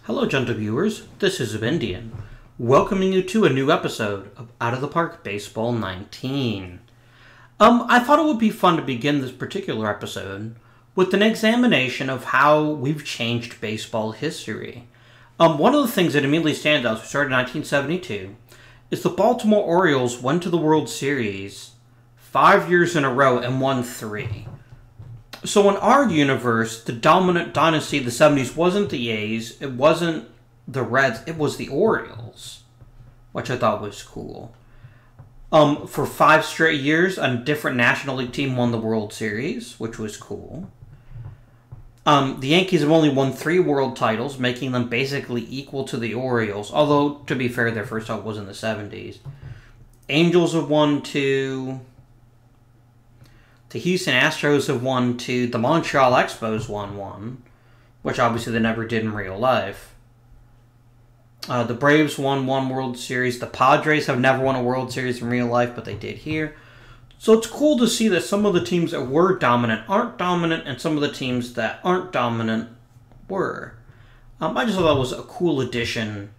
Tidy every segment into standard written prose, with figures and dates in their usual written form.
Hello, gentle viewers. This is Indian, welcoming you to a new episode of Out of the Park Baseball 19. I thought it would be fun to begin this particular episode with an examination of how we've changed baseball history. One of the things that immediately stands out, we started in 1972, is the Baltimore Orioles went to the World Series 5 years in a row and won 3. So in our universe, the dominant dynasty of the 70s wasn't the A's, it wasn't the Reds, it was the Orioles, which I thought was cool. For 5 straight years, a different National League team won the World Series, which was cool. The Yankees have only won 3 world titles, making them basically equal to the Orioles, although, to be fair, their first time was in the 70s. Angels have won 2... The Houston Astros have won 2. The Montreal Expos won 1, which obviously they never did in real life. The Braves won 1 World Series. The Padres have never won a World Series in real life, but they did here. So it's cool to see that some of the teams that were dominant aren't dominant, and some of the teams that aren't dominant were. I just thought that was a cool addition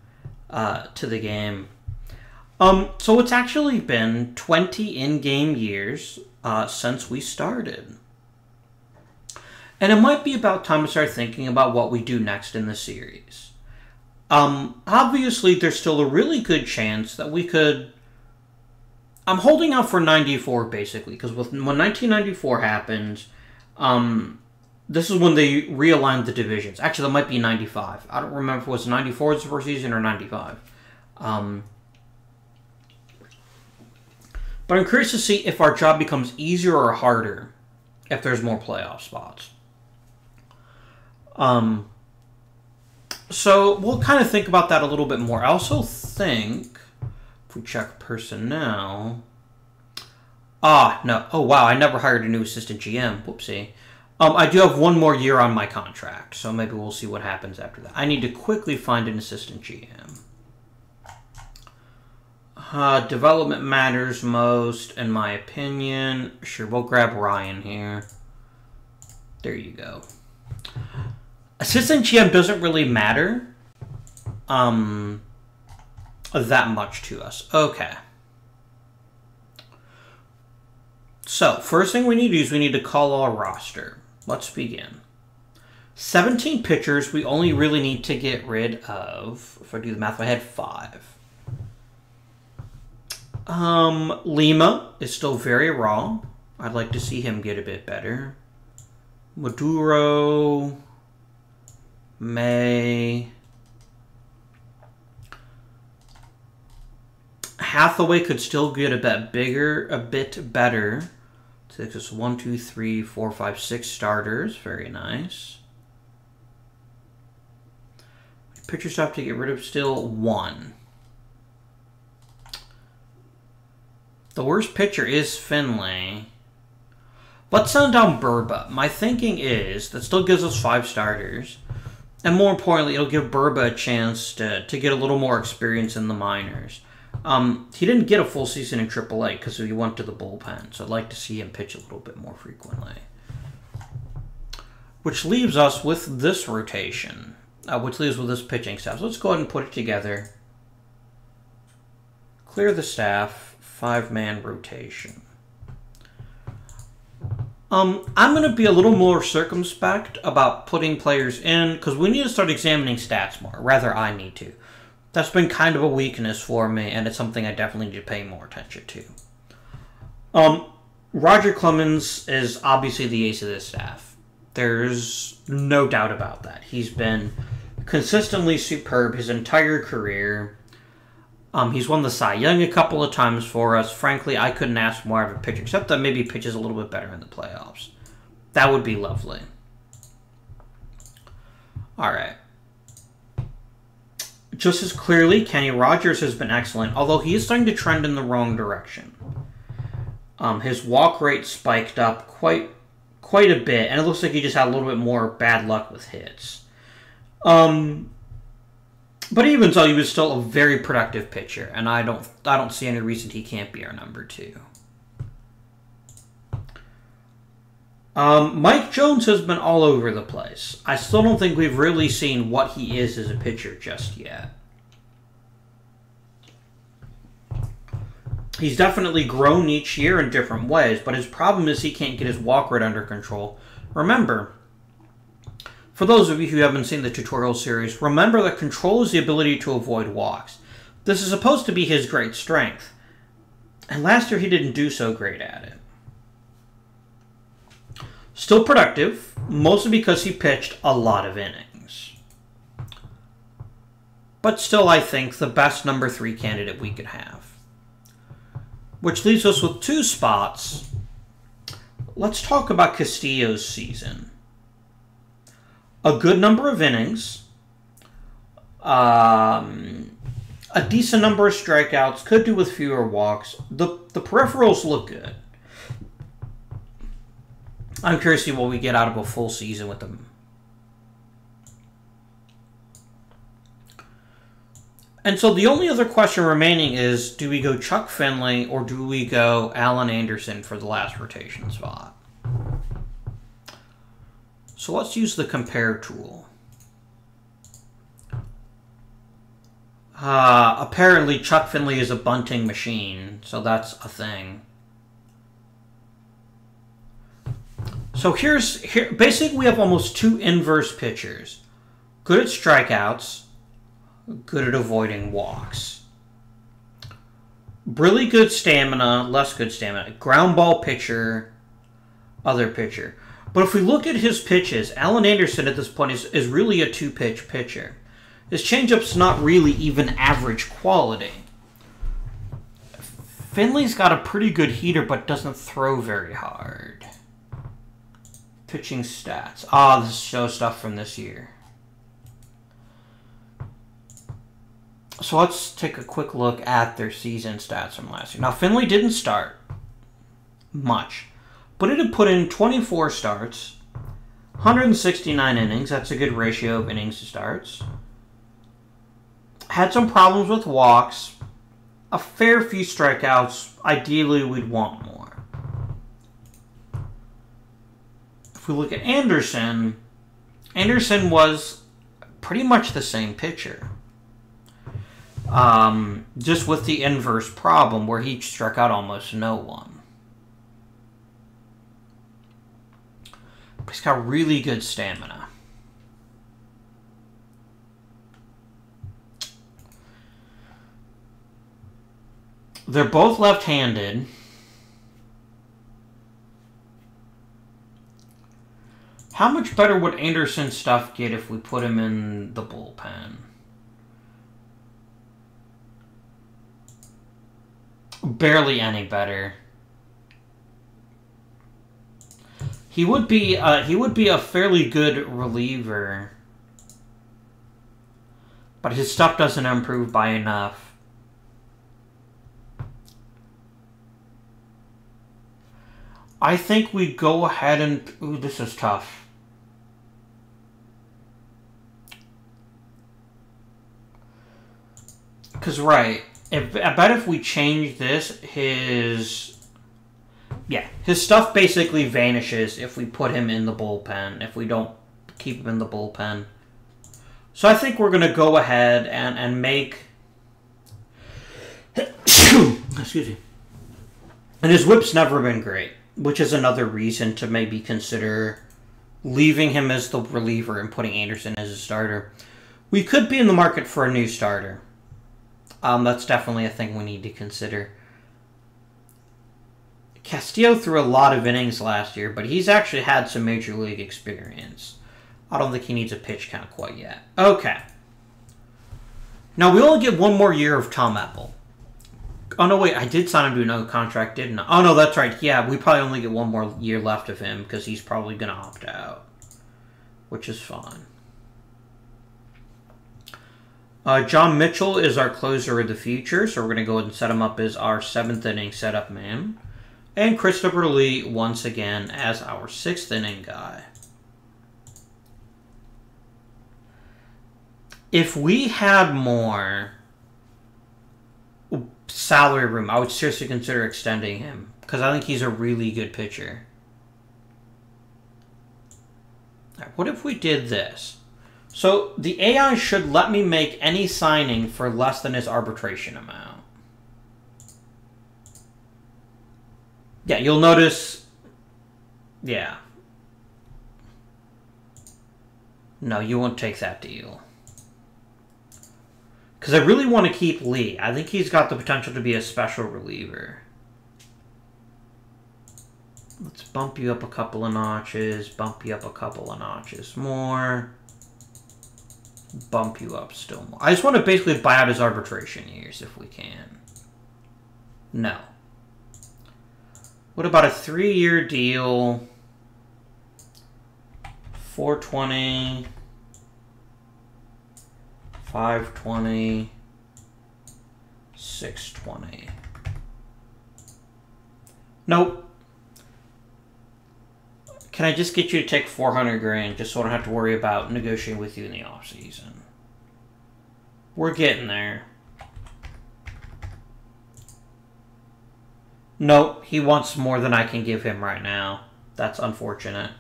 to the game. So it's actually been 20 in-game years since we started. And it might be about time to start thinking about what we do next in the series. Obviously, there's still a really good chance that we could... I'm holding out for 94, basically, because when 1994 happens, this is when they realigned the divisions. Actually, that might be 95. I don't remember if it was 94 was the first season or 95. But I'm curious to see if our job becomes easier or harder if there's more playoff spots. So we'll kind of think about that a little bit more. I also think, if we check personnel... no. Oh, wow, I never hired a new assistant GM. Whoopsie. I do have 1 more year on my contract, so maybe we'll see what happens after that. I need to quickly find an assistant GM. Development matters most, in my opinion. Sure, we'll grab Ryan here. There you go. Assistant GM doesn't really matter that much to us. Okay. So, first thing we need to do is we need to call our roster. Let's begin. 17 pitchers, we only really need to get rid of, if I do the math in my head, 5. Lima is still very raw. I'd like to see him get a bit better. Maduro, May, Hathaway could still get a bit bigger, a bit better. So this is 1, 2, 3, 4, 5, 6 starters. Very nice. Pitchers have to get rid of still 1. The worst pitcher is Finlay. Let's send down Burba. My thinking is that still gives us 5 starters. And more importantly, it'll give Burba a chance to get a little more experience in the minors. He didn't get a full season in AAA because he went to the bullpen. So I'd like to see him pitch a little bit more frequently. Which leaves us with this rotation. Which leaves with this pitching staff. So let's go ahead and put it together. Clear the staff. 5-man rotation. I'm going to be a little more circumspect about putting players in because we need to start examining stats more. Rather, I need to. That's been kind of a weakness for me, and it's something I definitely need to pay more attention to. Roger Clemens is obviously the ace of this staff. There's no doubt about that. He's been consistently superb his entire career. He's won the Cy Young a couple of times for us. Frankly, I couldn't ask more of a pitcher, except that maybe he pitches a little bit better in the playoffs. That would be lovely. All right. Just as clearly, Kenny Rogers has been excellent, although he is starting to trend in the wrong direction. His walk rate spiked up quite a bit, and it looks like he just had a little bit more bad luck with hits. But even so, he was still a very productive pitcher, and I don't see any reason he can't be our number 2. Mike Jones has been all over the place. I still don't think we've really seen what he is as a pitcher just yet. He's definitely grown each year in different ways, but his problem is he can't get his walk rate under control. Remember, for those of you who haven't seen the tutorial series, remember that control is the ability to avoid walks. This is supposed to be his great strength. And last year he didn't do so great at it. Still productive, mostly because he pitched a lot of innings. But still, I think, the best number 3 candidate we could have. Which leaves us with 2 spots. Let's talk about Castillo's season. A good number of innings. A decent number of strikeouts. Could do with fewer walks. The peripherals look good. I'm curious to see what we get out of a full season with them. And so the only other question remaining is, do we go Chuck Finley or do we go Alan Anderson for the last rotation spot? So let's use the compare tool. Apparently Chuck Finley is a bunting machine, so that's a thing. So basically we have almost 2 inverse pitchers. Good at strikeouts, good at avoiding walks. Really good stamina, less good stamina. Ground ball pitcher, other pitcher. But if we look at his pitches, Alan Anderson at this point is really a 2-pitch pitcher. His changeup's not really even average quality. Finley's got a pretty good heater, but doesn't throw very hard. Pitching stats. This shows stuff from this year. So let's take a quick look at their season stats from last year. Now, Finley didn't start much, but it had put in 24 starts, 169 innings. That's a good ratio of innings to starts. Had some problems with walks, a fair few strikeouts. Ideally, we'd want more. If we look at Anderson, Anderson was pretty much the same pitcher. Just with the inverse problem where he struck out almost no one. But he's got really good stamina. They're both left-handed. How much better would Anderson's stuff get if we put him in the bullpen? Barely any better. He would be a fairly good reliever, but his stuff doesn't improve by enough. I think we go ahead and... Ooh, this is tough. Because, right, I bet if we change this, his stuff basically vanishes if we put him in the bullpen, if we don't keep him in the bullpen. So I think we're going to go ahead and make... Excuse me. And his whip's never been great, which is another reason to maybe consider leaving him as the reliever and putting Anderson as a starter. We could be in the market for a new starter. That's definitely a thing we need to consider. Castillo threw a lot of innings last year, but he's actually had some major league experience. I don't think he needs a pitch count quite yet. Okay. Now, we only get 1 more year of Tom Apple. Oh, no, wait. I did sign him to another contract, didn't I? Oh, no, that's right. Yeah, we probably only get 1 more year left of him because he's probably going to opt out, which is fine. John Mitchell is our closer of the future, so we're going to go ahead and set him up as our 7th inning setup man. And Christopher Lee, once again, as our 6th inning guy. If we had more salary room, I would seriously consider extending him, because I think he's a really good pitcher. What if we did this? So the AI should let me make any signing for less than his arbitration amount. Yeah, you'll notice... Yeah. No, you won't take that deal. Because I really want to keep Lee. I think he's got the potential to be a special reliever. Let's bump you up a couple of notches. Bump you up a couple of notches more. Bump you up still more. I just want to basically buy out his arbitration years if we can. No. What about a 3-year deal? 420, 520, 620. Nope. Can I just get you to take 400 grand just so I don't have to worry about negotiating with you in the off season? We're getting there. Nope, he wants more than I can give him right now. That's unfortunate.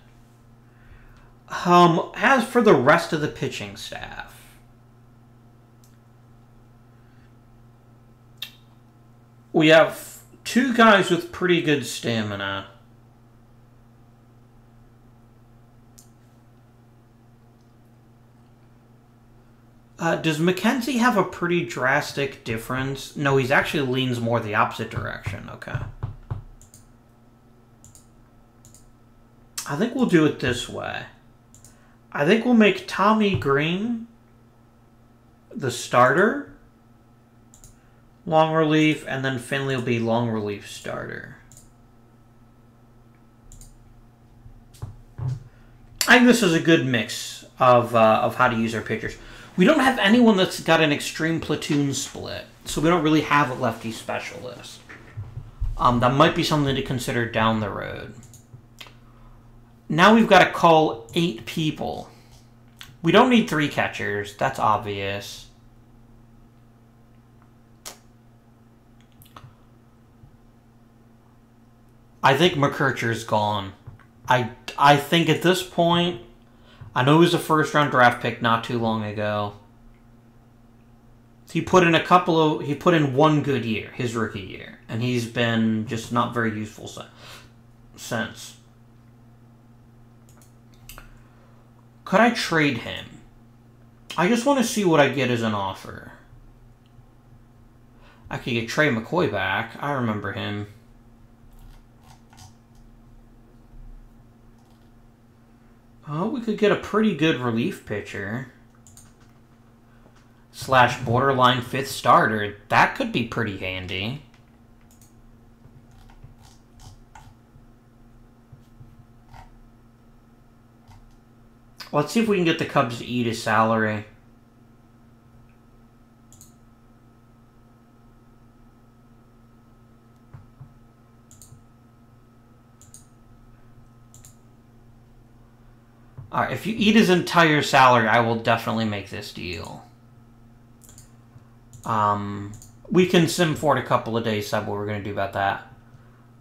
As for the rest of the pitching staff, we have 2 guys with pretty good stamina. Does McKenzie have a pretty drastic difference? No, he's actually leans more the opposite direction. Okay. I think we'll do it this way. I think we'll make Tommy Green the starter, long relief, and then Finley will be long relief starter. I think this is a good mix of how to use our pitchers. We don't have anyone that's got an extreme platoon split, so we don't really have a lefty specialist. That might be something to consider down the road. Now we've got to call 8 people. We don't need 3 catchers. That's obvious. I think McKercher's gone. I think at this point, I know he was a first-round draft pick not too long ago. He put in 1 good year, his rookie year, and he's been just not very useful since. Could I trade him? I just want to see what I get as an offer. I could get Trey McCoy back. I remember him. Oh, we could get a pretty good relief pitcher. / borderline 5th starter. That could be pretty handy. Let's see if we can get the Cubs to eat his salary. Alright, if you eat his entire salary, I will definitely make this deal. We can sim for it a couple of days, decide what we're going to do about that.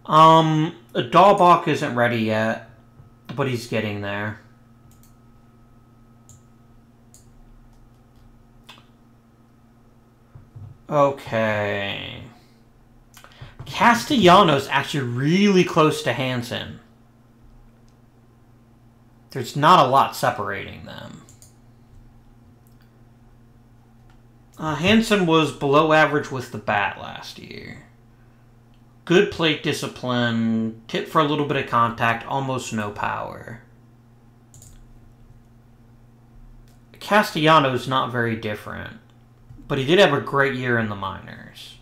Dahlbach isn't ready yet, but he's getting there. Okay. Castellanos actually really close to Hansen. There's not a lot separating them. Hansen was below average with the bat last year. Good plate discipline, tip for a little bit of contact, almost no power. Castellanos not very different, but he did have a great year in the minors.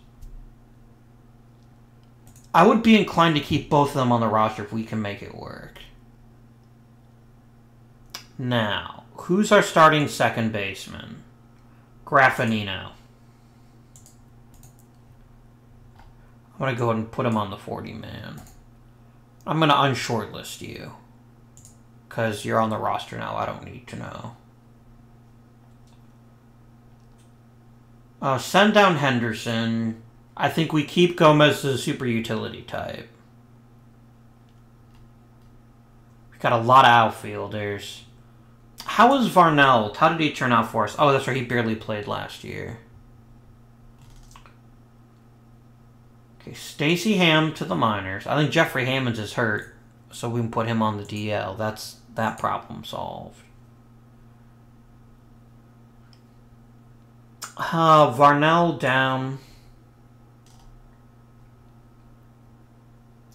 I would be inclined to keep both of them on the roster if we can make it work. Now, who's our starting second baseman? Graffinino. I'm going to go ahead and put him on the 40-man. I'm going to unshortlist you, because you're on the roster now. I don't need to know. Send down Henderson. I think we keep Gomez as a super utility type. We've got a lot of outfielders. How was Varnell? How did he turn out for us? Oh, that's right. He barely played last year. Okay, Stacey Ham to the minors. I think Jeffrey Hammonds is hurt, so we can put him on the DL. That's that problem solved. Varnell down.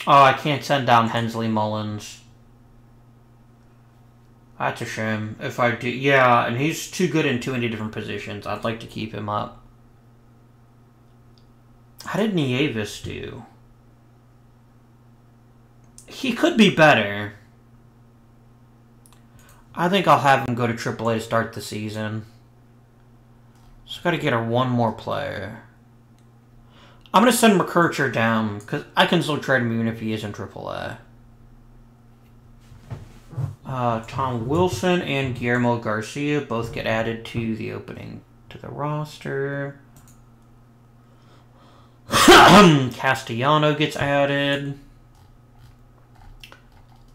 Oh, I can't send down Hensley Mullins. That's a shame. If I do... Yeah, and he's too good in too many different positions. I'd like to keep him up. How did Nieves do? He could be better. I think I'll have him go to AAA to start the season. So got to get her one more player. I'm going to send McKercher down, because I can still trade him even if he is in AAA. Tom Wilson and Guillermo Garcia both get added to the opening to the roster. Castellano gets added.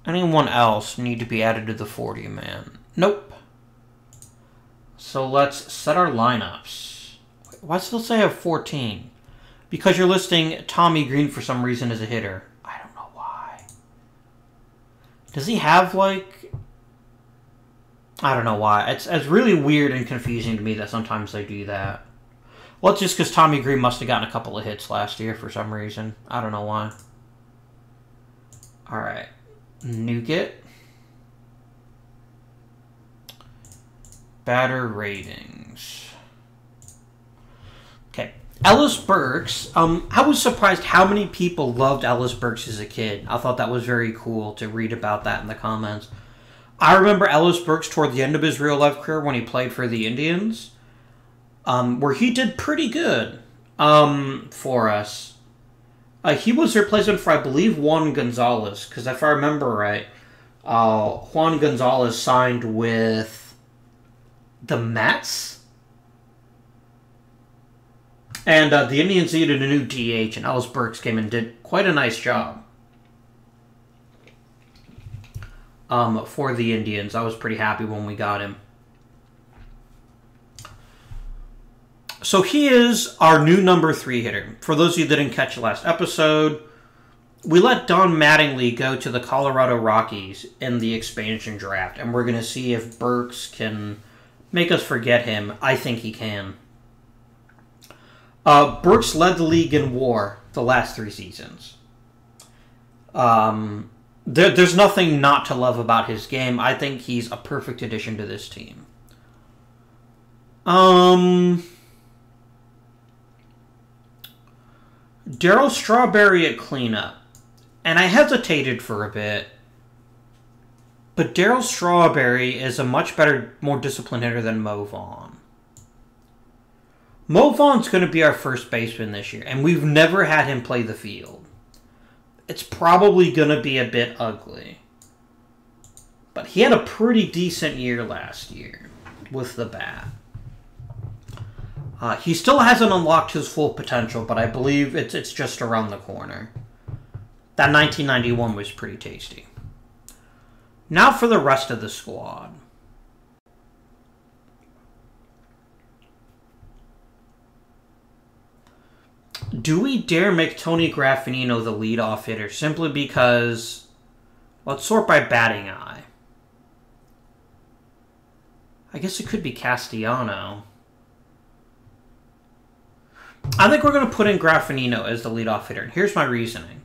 Anyone else need to be added to the 40-man? Nope. So let's set our lineups. Why still say I have 14? Because you're listing Tommy Green for some reason as a hitter. I don't know why. Does he have, like... I don't know why. It's really weird and confusing to me that sometimes they do that. Well, it's just because Tommy Green must have gotten a couple of hits last year for some reason. I don't know why. Alright. Nugget. Batter ratings. Okay. Ellis Burks. I was surprised how many people loved Ellis Burks as a kid. I thought that was very cool to read about that in the comments. I remember Ellis Burks toward the end of his real-life career when he played for the Indians, where he did pretty good for us. He was replacement for, I believe, Juan Gonzalez, because if I remember right, Juan Gonzalez signed with the Mets, and the Indians needed a new DH, and Ellis Burks came and did quite a nice job. For the Indians. I was pretty happy when we got him. So he is our new number 3 hitter. For those of you that didn't catch the last episode, we let Don Mattingly go to the Colorado Rockies in the expansion draft, and we're going to see if Burks can make us forget him. I think he can. Burks led the league in WAR the last 3 seasons. There's nothing not to love about his game. I think he's a perfect addition to this team. Darryl Strawberry at cleanup. And I hesitated for a bit. But Darryl Strawberry is a much better, more disciplined hitter than Mo Vaughn. Mo Vaughn's going to be our first baseman this year. And we've never had him play the field. It's probably going to be a bit ugly. But he had a pretty decent year last year with the bat. He still hasn't unlocked his full potential, but I believe it's just around the corner. That 1991 was pretty tasty. Now for the rest of the squad. Do we dare make Tony Graffinino the leadoff hitter simply because... Let's sort by batting eye. I guess it could be Castellano. I think we're going to put in Graffinino as the leadoff hitter. Here's my reasoning.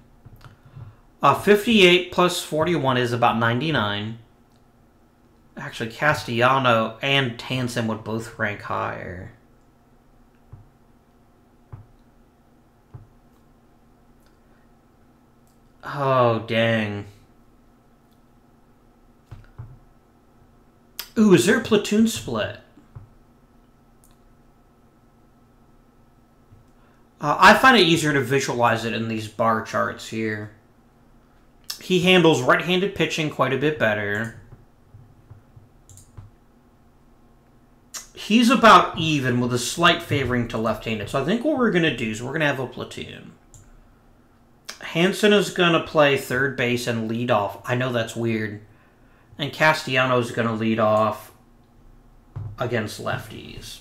58 plus 41 is about 99. Actually, Castellano and Tansen would both rank higher. Oh, dang. Ooh, is there a platoon split? I find it easier to visualize it in these bar charts here. He handles right-handed pitching quite a bit better. He's about even with a slight favoring to left-handed. So I think what we're going to do is we're going to have a platoon. Hansen is going to play third base and lead off. I know that's weird. And Castellanos is going to lead off. against lefties.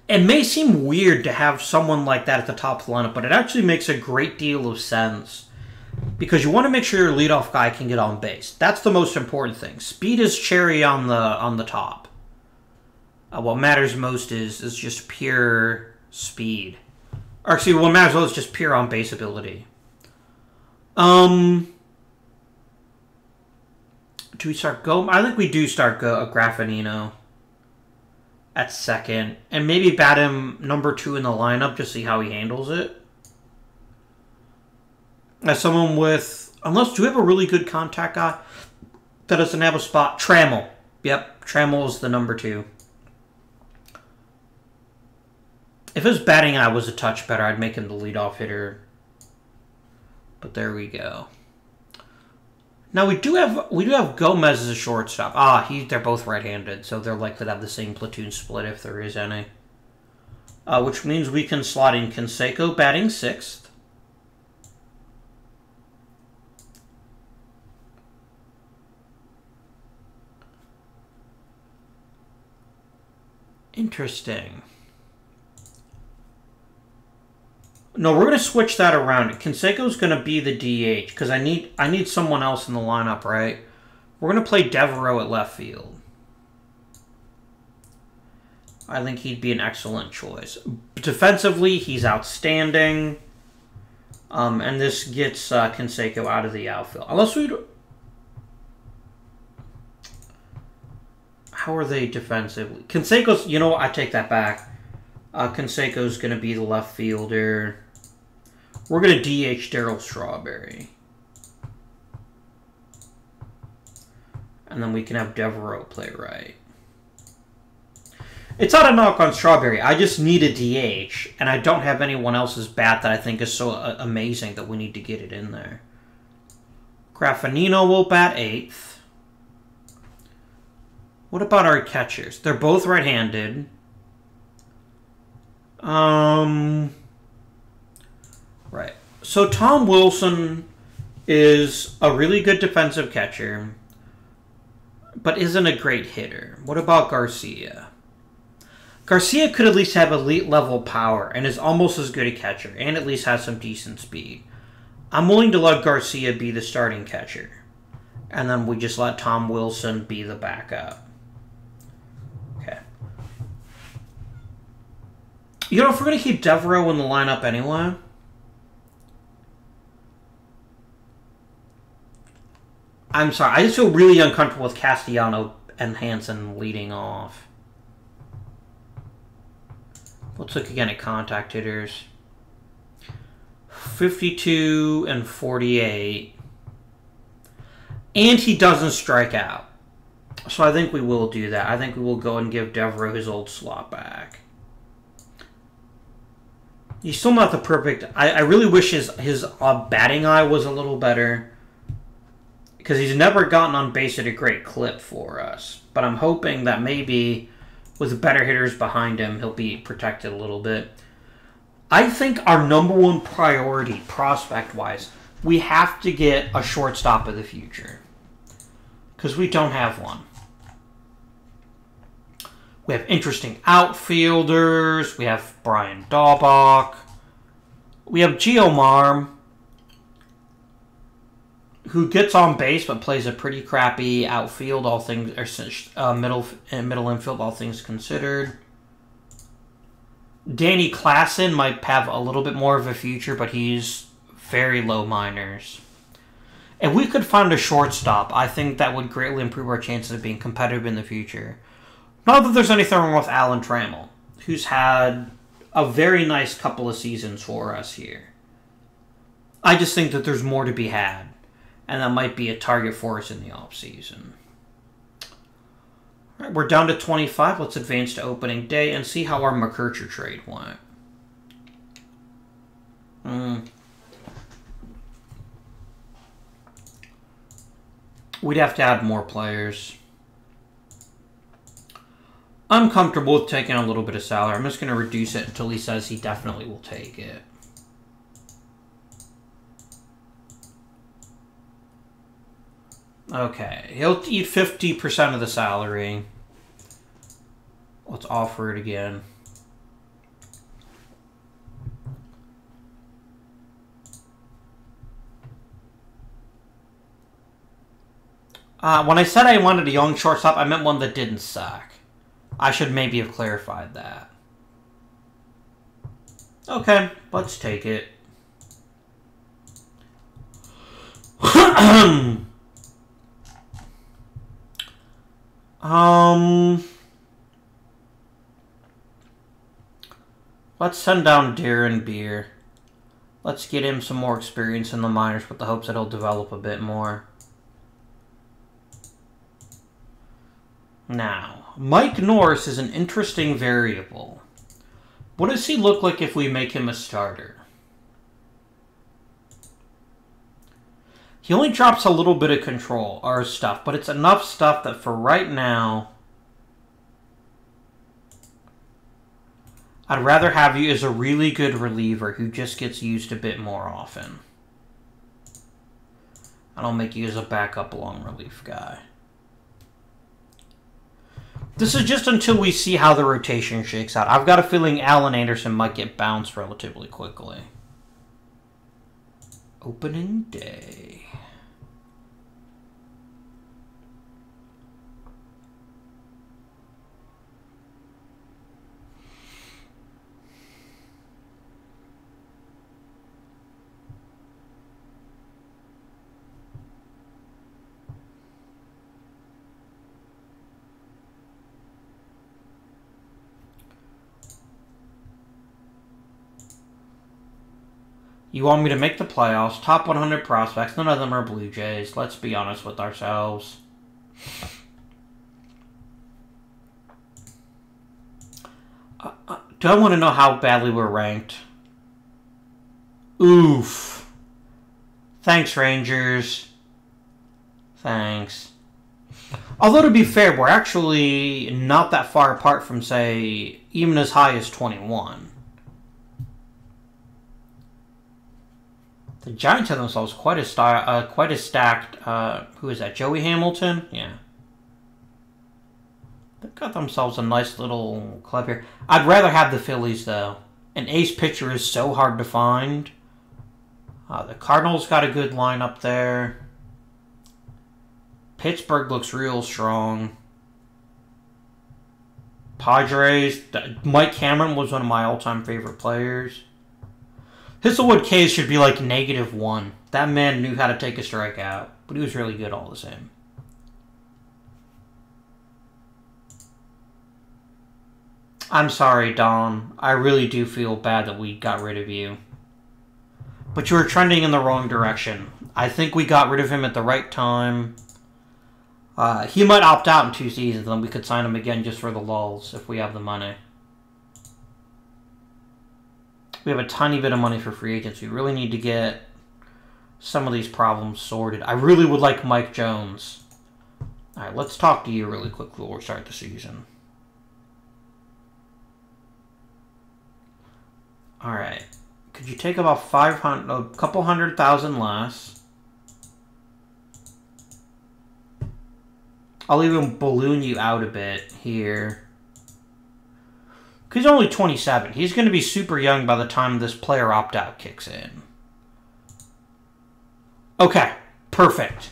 It may seem weird to have someone like that at the top of the lineup, but it actually makes a great deal of sense because you want to make sure your leadoff guy can get on base. That's the most important thing. Speed is cherry on the top. What matters most is just pure speed. Or actually, what matters most is just pure on base ability. Do we start Go? I think we do start Graffinino at second, and maybe bat him number 2 in the lineup, just see how he handles it. As someone with, unless, do we have a really good contact guy that doesn't have a spot? Trammell. Yep, Trammell is the number 2. If his batting eye was a touch better, I'd make him the leadoff hitter. But there we go. Now we do have Gomez as a shortstop. They're both right-handed, so they're likely to have the same platoon split if there is any. Which means we can slot in Canseco batting 6th. Interesting. No, we're going to switch that around. Canseco's going to be the DH because I need someone else in the lineup, right? We're going to play Devereaux at left field. I think he'd be an excellent choice. Defensively, he's outstanding. And this gets Canseco out of the outfield. Unless we... How are they defensively? Canseco's... You know what? I take that back. Canseco's going to be the left fielder. We're going to DH Darryl Strawberry. And then we can have Devereaux play right. It's not a knock on Strawberry. I just need a DH, and I don't have anyone else's bat that I think is so amazing that we need to get it in there. Graffinino will bat 8th. What about our catchers? They're both right-handed. Right. So Tom Wilson is a really good defensive catcher, but isn't a great hitter. What about Garcia? Garcia could at least have elite level power and is almost as good a catcher and at least has some decent speed. I'm willing to let Garcia be the starting catcher. And then we just let Tom Wilson be the backup. Okay. You know, if we're going to keep Devereaux in the lineup anyway, I'm sorry, I just feel really uncomfortable with Castellano and Hansen leading off. Let's look again at contact hitters. 52 and 48. And he doesn't strike out. So I think we will do that. I think we will go and give Devereaux his old slot back. He's still not the perfect... I really wish his batting eye was a little better. Because he's never gotten on base at a great clip for us. But I'm hoping that maybe with better hitters behind him, he'll be protected a little bit. I think our number one priority, prospect-wise, we have to get a shortstop of the future. Because we don't have one. We have interesting outfielders. We have Brian Daubach. We have Geomar, who gets on base but plays a pretty crappy outfield, all things, or middle infield, all things considered. Danny Klassen might have a little bit more of a future, but he's very low minors. If we could find a shortstop, I think that would greatly improve our chances of being competitive in the future. Not that there's anything wrong with Alan Trammell, who's had a very nice couple of seasons for us here. I just think that there's more to be had, and that might be a target for us in the offseason. All right, we're down to 25. Let's advance to opening day and see how our McKercher trade went. We'd have to add more players. I'm comfortable with taking a little bit of salary. I'm just going to reduce it until he says he definitely will take it. Okay, he'll eat 50% of the salary. Let's offer it again. When I said I wanted a young shortstop, I meant one that didn't suck. I should maybe have clarified that. Okay, let's take it. Let's send down Darren Beer. Let's get him some more experience in the minors with the hopes that he'll develop a bit more. Now, Mike Norris is an interesting variable. What does he look like if we make him a starter? He only drops a little bit of control or stuff, but it's enough stuff that for right now, I'd rather have you as a really good reliever who just gets used a bit more often. I don't make you as a backup long relief guy. This is just until we see how the rotation shakes out. I've got a feeling Alan Anderson might get bounced relatively quickly. Opening day. You want me to make the playoffs, top 100 prospects, none of them are Blue Jays. Let's be honest with ourselves. Do I want to know how badly we're ranked? Oof. Thanks, Rangers. Thanks. Although, to be fair, we're actually not that far apart from, say, even as high as 21. The Giants have themselves quite a stacked. Who is that? Joey Hamilton? Yeah. They've got themselves a nice little club here. I'd rather have the Phillies, though. An ace pitcher is so hard to find. The Cardinals got a good lineup there. Pittsburgh looks real strong. Padres. Mike Cameron was one of my all-time favorite players. Hisselwood K's should be like -1. That man knew how to take a strikeout, but he was really good all the same. I'm sorry, Don. I really do feel bad that we got rid of you. But you were trending in the wrong direction. I think we got rid of him at the right time. He might opt out in 2 seasons, and we could sign him again just for the lulz if we have the money. We have a tiny bit of money for free agents. We really need to get some of these problems sorted. I really would like Mike Jones. All right, let's talk to you really quick before we start the season. All right. Could you take about 500, a couple 100,000 less? I'll even balloon you out a bit here. He's only 27. He's going to be super young by the time this player opt-out kicks in. Okay, perfect.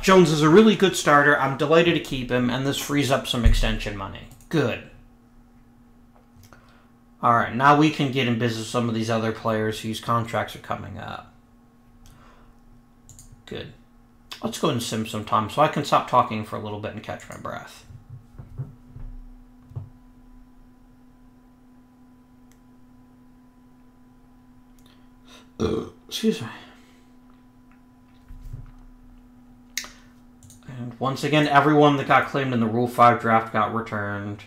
Jones is a really good starter. I'm delighted to keep him, and this frees up some extension money. Good. All right, now we can get in business with some of these other players whose contracts are coming up. Good. Let's go and sim some time so I can stop talking for a little bit and catch my breath. Excuse me. And once again, everyone that got claimed in the Rule 5 draft got returned.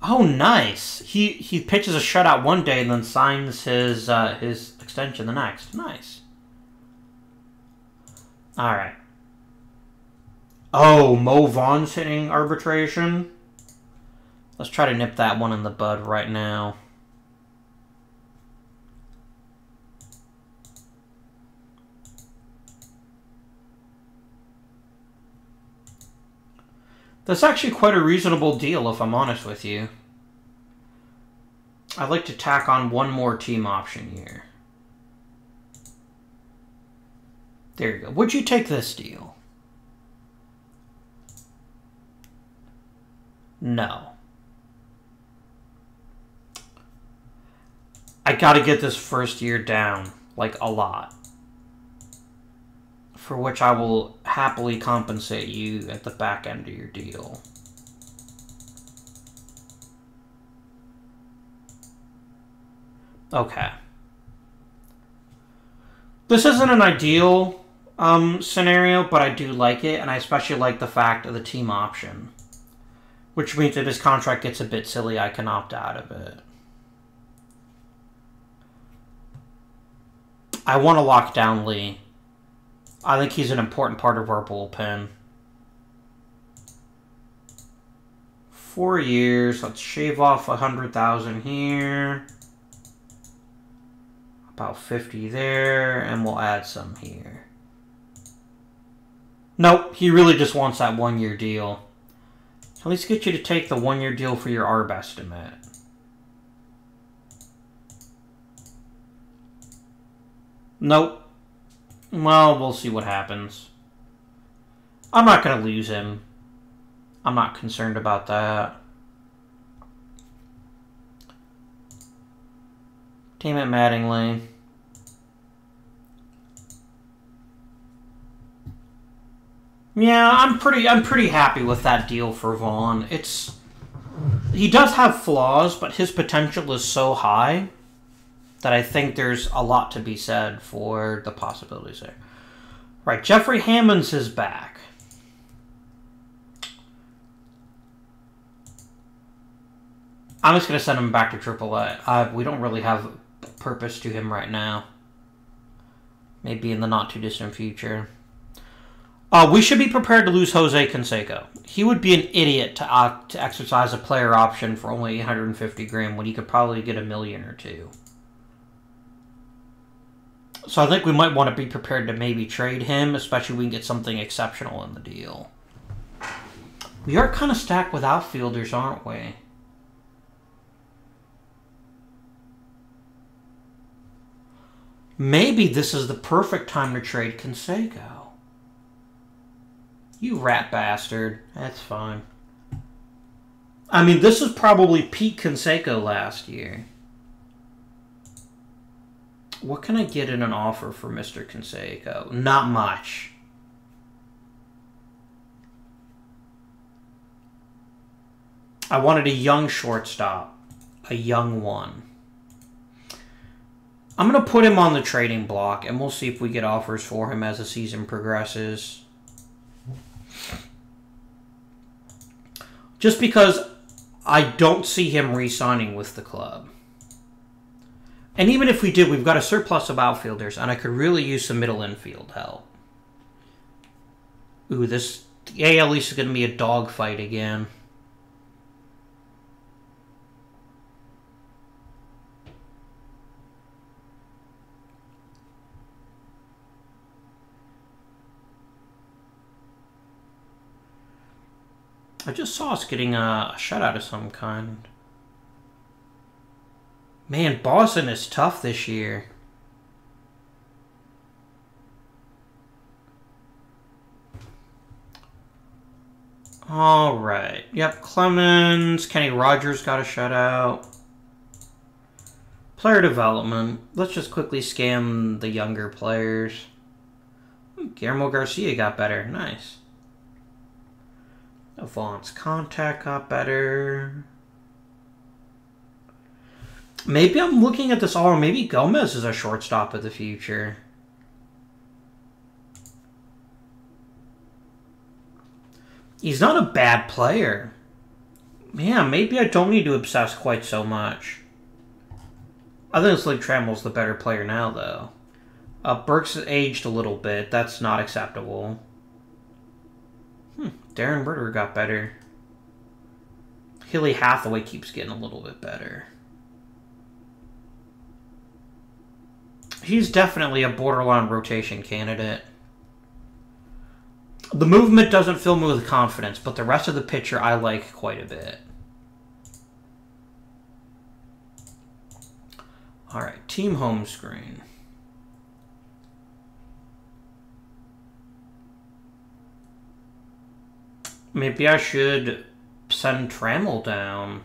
Oh, nice. He pitches a shutout one day and then signs his extension the next. Nice. All right. Oh, Mo Vaughn's hitting arbitration. Let's try to nip that one in the bud right now. That's actually quite a reasonable deal, if I'm honest with you. I'd like to tack on one more team option here. There you go. Would you take this deal? No. I gotta get this first year down, like a lot. For which I will happily compensate you at the back end of your deal. Okay. This isn't an ideal scenario, but I do like it, and I especially like the fact of the team option. Which means if his contract gets a bit silly, I can opt out of it. I want to lock down Lee. I think he's an important part of our bullpen. 4 years. Let's shave off 100,000 here. About 50 there, and we'll add some here. Nope, he really just wants that 1 year deal. At least get you to take the 1 year deal for your ARB estimate. Nope. Well, we'll see what happens. I'm not going to lose him. I'm not concerned about that. Team at Mattingly. Yeah, I'm pretty happy with that deal for Vaughn. He does have flaws, but his potential is so high that I think there's a lot to be said for the possibilities there. Right, Jeffrey Hammonds is back. I'm just going to send him back to AAA. We don't really have a purpose to him right now. Maybe in the not-too-distant future. We should be prepared to lose Jose Canseco. He would be an idiot to exercise a player option for only $850,000 when he could probably get $1 million or $2 million. So I think we might want to be prepared to maybe trade him, especially if we can get something exceptional in the deal. We are kind of stacked with outfielders, aren't we? Maybe this is the perfect time to trade Canseco. You rat bastard. That's fine. I mean, this is probably peak Canseco last year. What can I get in an offer for Mr. Canseco? Not much. I wanted a young shortstop. A young one. I'm going to put him on the trading block, and we'll see if we get offers for him as the season progresses. Just because I don't see him re-signing with the club. And even if we did, we've got a surplus of outfielders, and I could really use some middle infield help. Ooh, the AL East is going to be a dogfight again. I just saw us getting a shutout of some kind. Man, Boston is tough this year. All right. Yep, Clemens, Kenny Rogers got a shutout. Player development. Let's just quickly scan the younger players. Guillermo Garcia got better. Nice. Avance contact got better. Maybe I'm looking at this all. Maybe Gomez is a shortstop of the future. He's not a bad player. Yeah, maybe I don't need to obsess quite so much. I think Slick Trammell's the better player now, though. Burks aged a little bit. That's not acceptable. Darren Ritter got better. Hilly Hathaway keeps getting a little bit better. He's definitely a borderline rotation candidate. The movement doesn't fill me with confidence, but the rest of the picture I like quite a bit. Alright, team home screen. Maybe I should send Trammell down.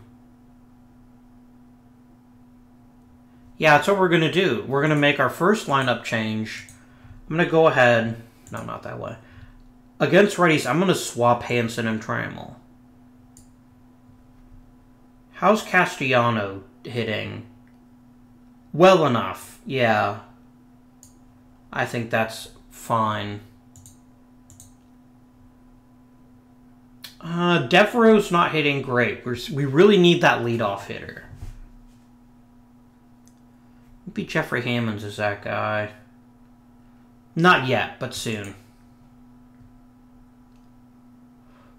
Yeah, that's what we're going to do. We're going to make our first lineup change. I'm going to go ahead... No, not that way. Against righties, I'm going to swap Hansen and Trammell. How's Castellano hitting? Well enough, yeah. I think that's fine. Devereaux's not hitting great. We really need that leadoff hitter. Maybe Jeffrey Hammonds is that guy. Not yet, but soon.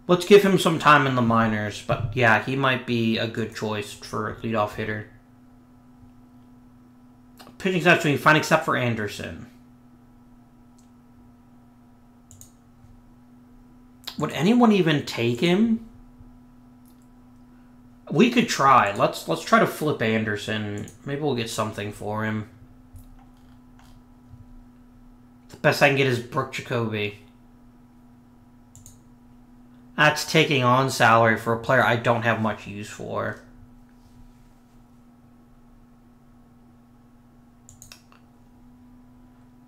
Let's give him some time in the minors, but yeah, he might be a good choice for a leadoff hitter. Pitching's not doing fine except for Anderson. Would anyone even take him? We could try. Let's try to flip Anderson. Maybe we'll get something for him. The best I can get is Brooke Jacoby. That's taking on salary for a player I don't have much use for.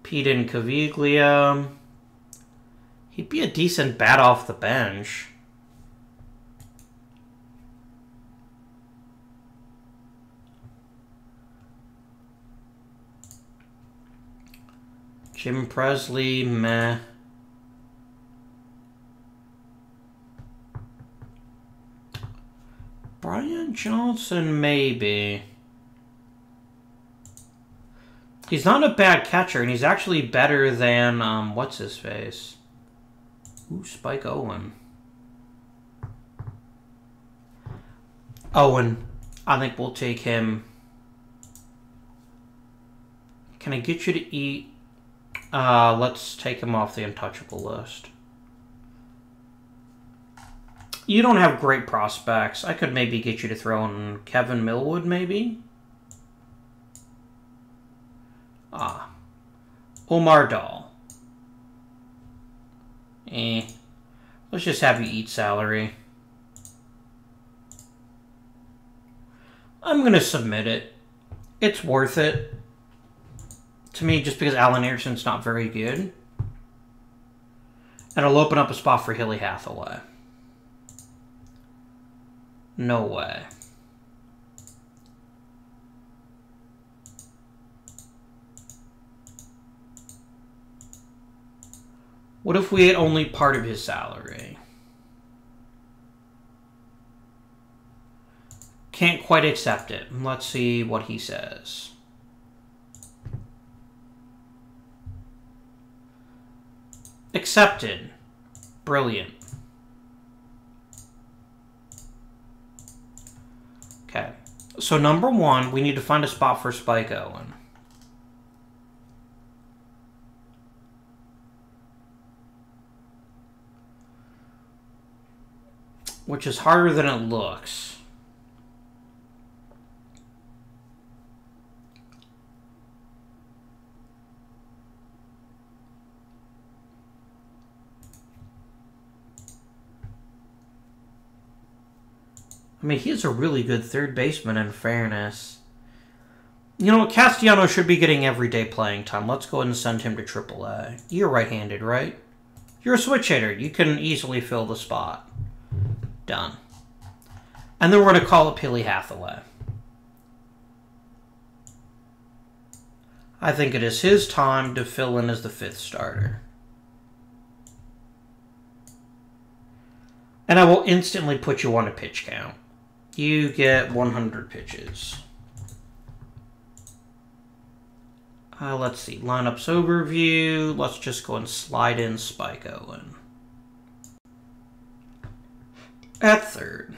Pete and Caviglia. He'd be a decent bat off the bench. Jim Presley, meh. Brian Johnson, maybe. He's not a bad catcher, and he's actually better than, what's-his-face? Ooh, Spike Owen. Owen. I think we'll take him. Can I get you to eat? Let's take him off the untouchable list. You don't have great prospects. I could maybe get you to throw in Kevin Millwood, maybe? Omar Dahl. Let's just have you eat salary. I'm going to submit it. It's worth it. To me, just because Alan Anderson's not very good. And it'll open up a spot for Hilly Hathaway. No way. What if we ate only part of his salary? Can't quite accept it. Let's see what he says. Accepted. Brilliant. Okay. So number one, we need to find a spot for Spike Owen. Which is harder than it looks. I mean, he's a really good third baseman, in fairness. You know what? Castellano should be getting everyday playing time. Let's go ahead and send him to AAA. You're right-handed, right? You're a switch hitter. You can easily fill the spot. Done. And then we're going to call up Hilly Hathaway. I think it is his time to fill in as the fifth starter. And I will instantly put you on a pitch count. You get 100 pitches. Let's see. Lineups overview. Let's just go and slide in Spike Owen. At third.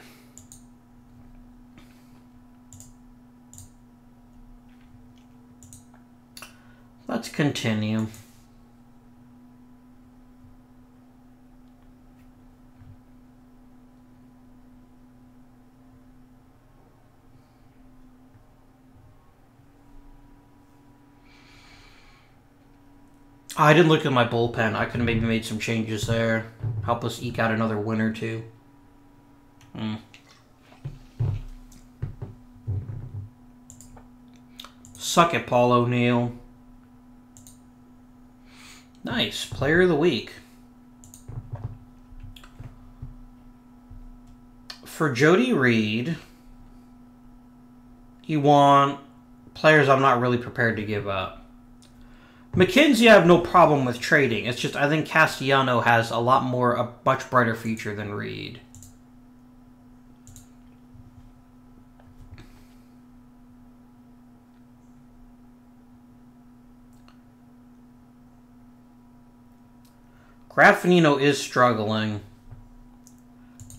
Let's continue. I didn't look at my bullpen. I could have maybe made some changes there. Help us eke out another win or two. Suck it, Paul O'Neill. Nice. Player of the week. For Jody Reed, you want players I'm not really prepared to give up. McKenzie, I have no problem with trading. It's just I think Castellano has a much brighter future than Reed. Graffinino is struggling.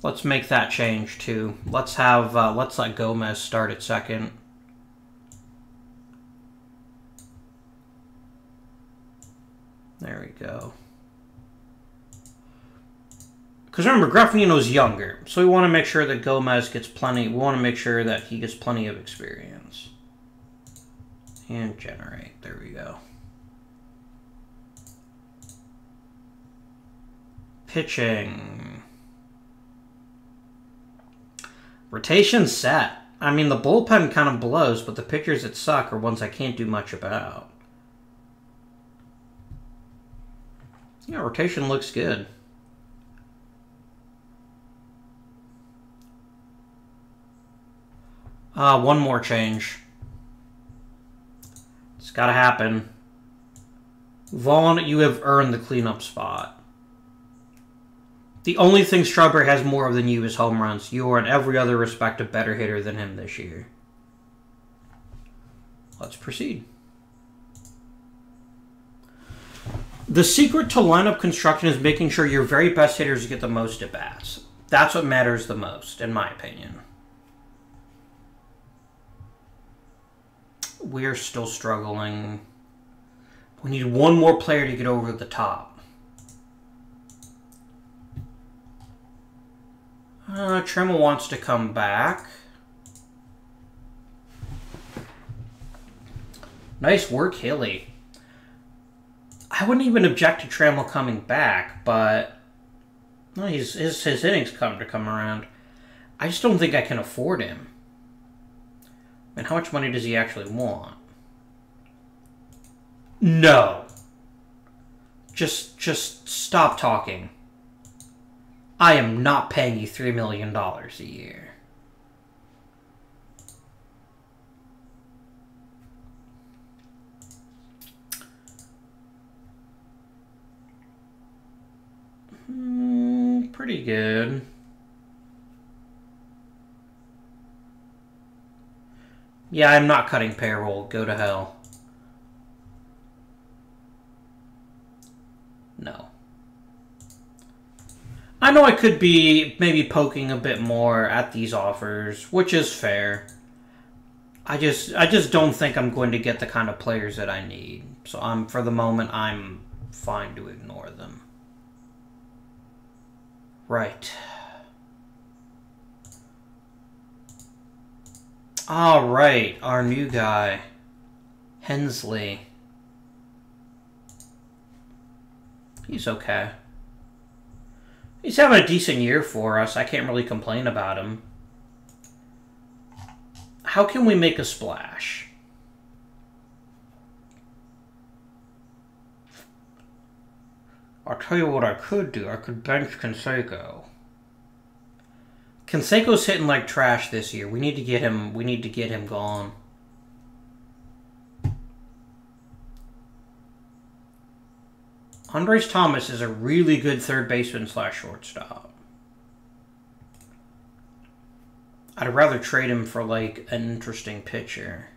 Let's make that change too. Let's let Gomez start at second. There we go. Because remember, Graffinino's younger, so we want to make sure that Gomez gets plenty. We want to make sure that he gets plenty of experience. And generate. There we go. Pitching. Rotation set. I mean, the bullpen kind of blows, but the pitchers that suck are ones I can't do much about. Yeah, rotation looks good. One more change. It's got to happen. Vaughn, you have earned the cleanup spot. The only thing Strawberry has more of than you is home runs. You are in every other respect a better hitter than him this year. Let's proceed. The secret to lineup construction is making sure your very best hitters get the most at-bats. That's what matters the most, in my opinion. We're still struggling. We need one more player to get over the top. Tremmel wants to come back. Nice work, Hilly. I wouldn't even object to Trammell coming back, but no, his innings come around. I just don't think I can afford him. And how much money does he actually want? No. Just stop talking. I am not paying you $3 million a year. Pretty good. Yeah, I'm not cutting payroll. Go to hell. No. I know I could be maybe poking a bit more at these offers, which is fair. I just don't think I'm going to get the kind of players that I need. So for the moment, I'm fine to ignore them. Right. All right, our new guy, Hensley. He's okay. He's having a decent year for us. I can't really complain about him. How can we make a splash? I'll tell you what I could do. I could bench Canseco. Canseco's hitting like trash this year. We need to get him gone. Andres Thomas is a really good third baseman / shortstop. I'd rather trade him for like an interesting pitcher.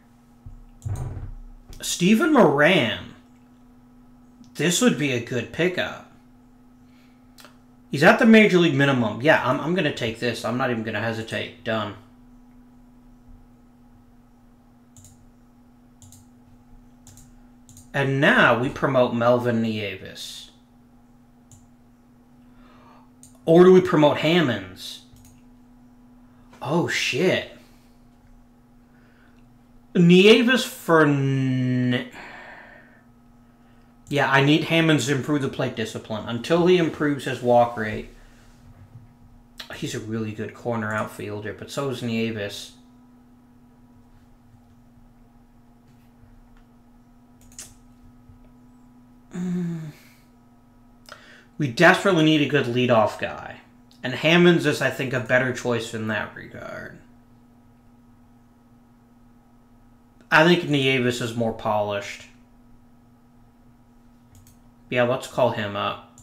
Steven Moran. This would be a good pickup. He's at the major league minimum. Yeah, I'm going to take this. I'm not even going to hesitate. Done. And now we promote Melvin Nieves. Or do we promote Hammonds? Oh, shit. Nieves for... Yeah, I need Hammonds to improve the plate discipline. Until he improves his walk rate, he's a really good corner outfielder, but so is Nieves. We desperately need a good leadoff guy. And Hammonds is, I think, a better choice in that regard. I think Nieves is more polished. Yeah, let's call him up.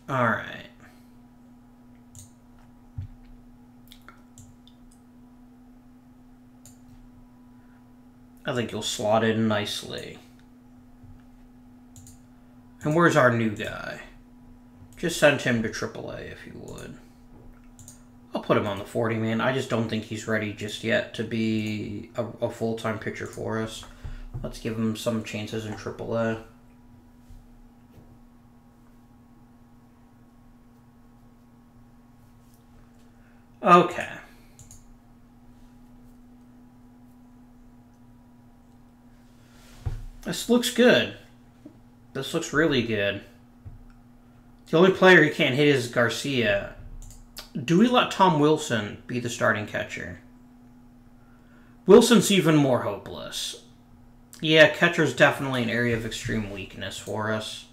Alright. I think you'll slot in nicely. And where's our new guy? Just send him to AAA if you would. I'll put him on the 40-man. I just don't think he's ready just yet to be a full-time pitcher for us. Let's give him some chances in AAA. Okay. This looks good. This looks really good. The only player he can't hit is Garcia. Do we let Tom Wilson be the starting catcher? Wilson's even more hopeless. Yeah, catcher's definitely an area of extreme weakness for us.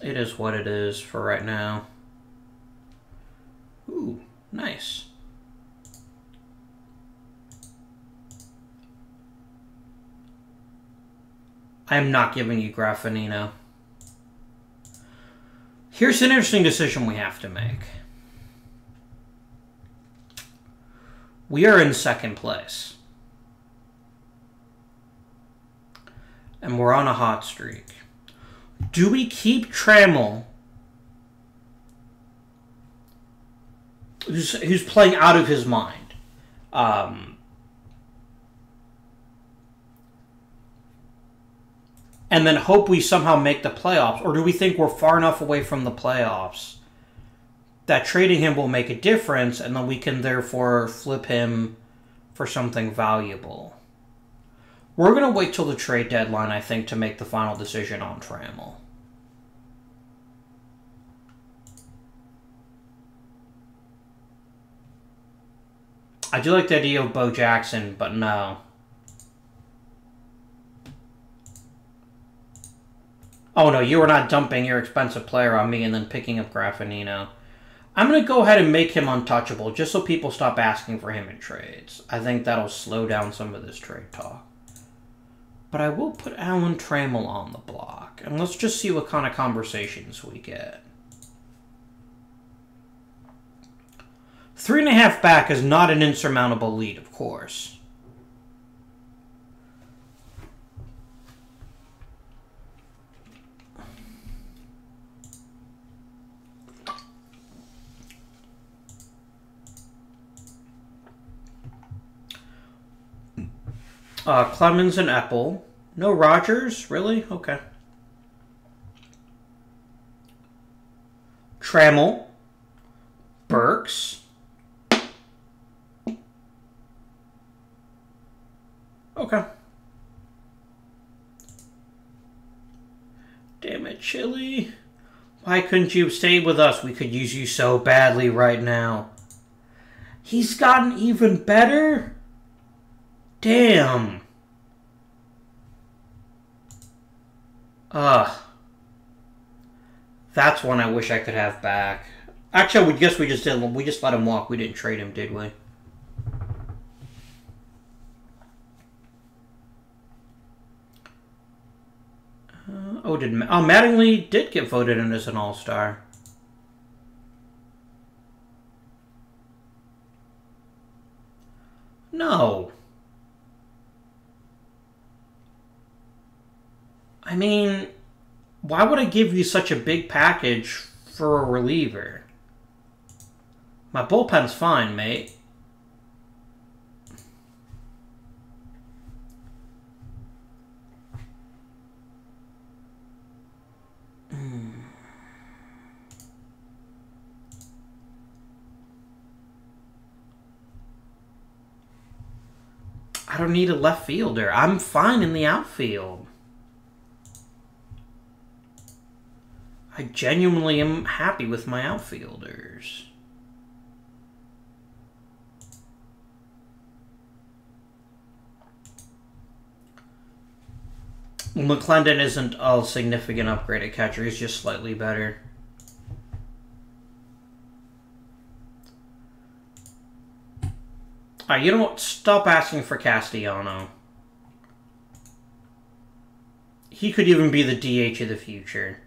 It is what it is for right now. Ooh, nice. I am not giving you Graffinino. Here's an interesting decision we have to make. We are in second place. And we're on a hot streak. Do we keep Trammell, who's playing out of his mind? And then hope we somehow make the playoffs? Or do we think we're far enough away from the playoffs that trading him will make a difference, and then we can therefore flip him for something valuable? We're going to wait till the trade deadline, I think, to make the final decision on Trammell. I do like the idea of Bo Jackson, but no. Oh no, you are not dumping your expensive player on me and then picking up Graffinino. I'm going to go ahead and make him untouchable just so people stop asking for him in trades. I think that'll slow down some of this trade talk. But I will put Alan Trammell on the block. And let's just see what kind of conversations we get. 3.5 back is not an insurmountable lead, of course. Clemens and Apple. No Rogers? Really? Okay. Trammell. Burks. Okay. Damn it, Chili. Why couldn't you stay with us? We could use you so badly right now. He's gotten even better? Damn. That's one I wish I could have back. Actually, I guess we just didn't. We just let him walk. We didn't trade him, did we? Mattingly did get voted in as an all-star. No. I mean, why would I give you such a big package for a reliever? My bullpen's fine, mate. I don't need a left fielder. I'm fine in the outfield. I genuinely am happy with my outfielders. McClendon isn't a significant upgrade at catcher. He's just slightly better. Alright, you know what? Stop asking for Castellano. He could even be the DH of the future.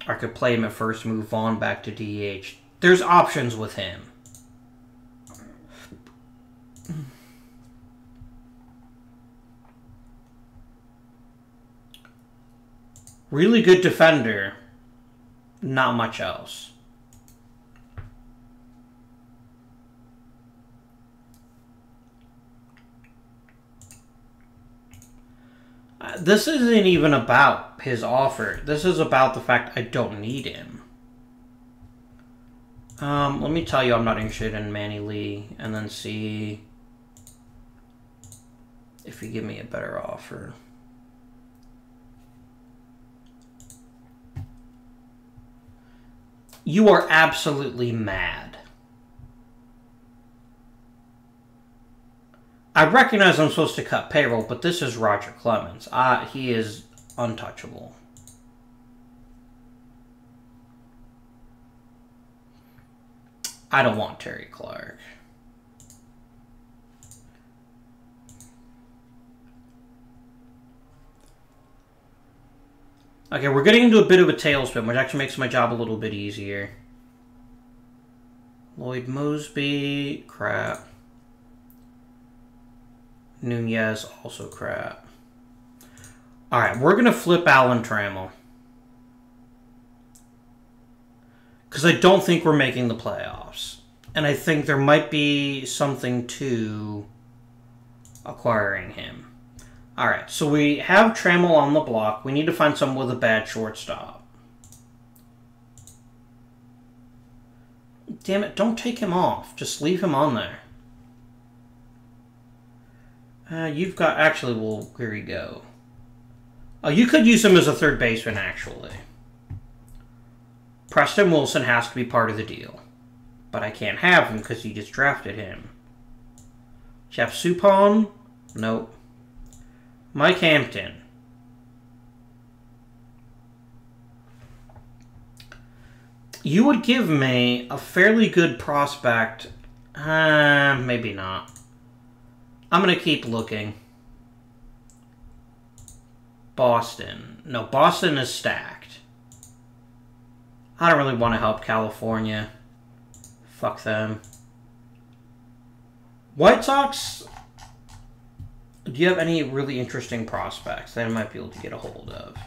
I could play him at first, move on back to DH. There's options with him. Really good defender. Not much else. This isn't even about his offer. This is about the fact I don't need him. Let me tell you I'm not interested in Manny Lee, and then see if you give me a better offer. You are absolutely mad. I recognize I'm supposed to cut payroll, but this is Roger Clemens. He is untouchable. I don't want Terry Clark. Okay, we're getting into a bit of a tailspin, which actually makes my job a little bit easier. Lloyd Mosby, crap. Nunez, also crap. Alright, we're going to flip Alan Trammell. Because I don't think we're making the playoffs. And I think there might be something to acquiring him. Alright, so we have Trammell on the block. We need to find someone with a bad shortstop. Damn it, don't take him off. Just leave him on there. You've got... Actually, well, here we go. Oh, you could use him as a third baseman, actually. Preston Wilson has to be part of the deal. But I can't have him because you just drafted him. Jeff Suppan? Nope. Mike Hampton. You would give me a fairly good prospect. Maybe not. I'm going to keep looking. Boston. No, Boston is stacked. I don't really want to help California. Fuck them. White Sox... Do you have any really interesting prospects that I might be able to get a hold of?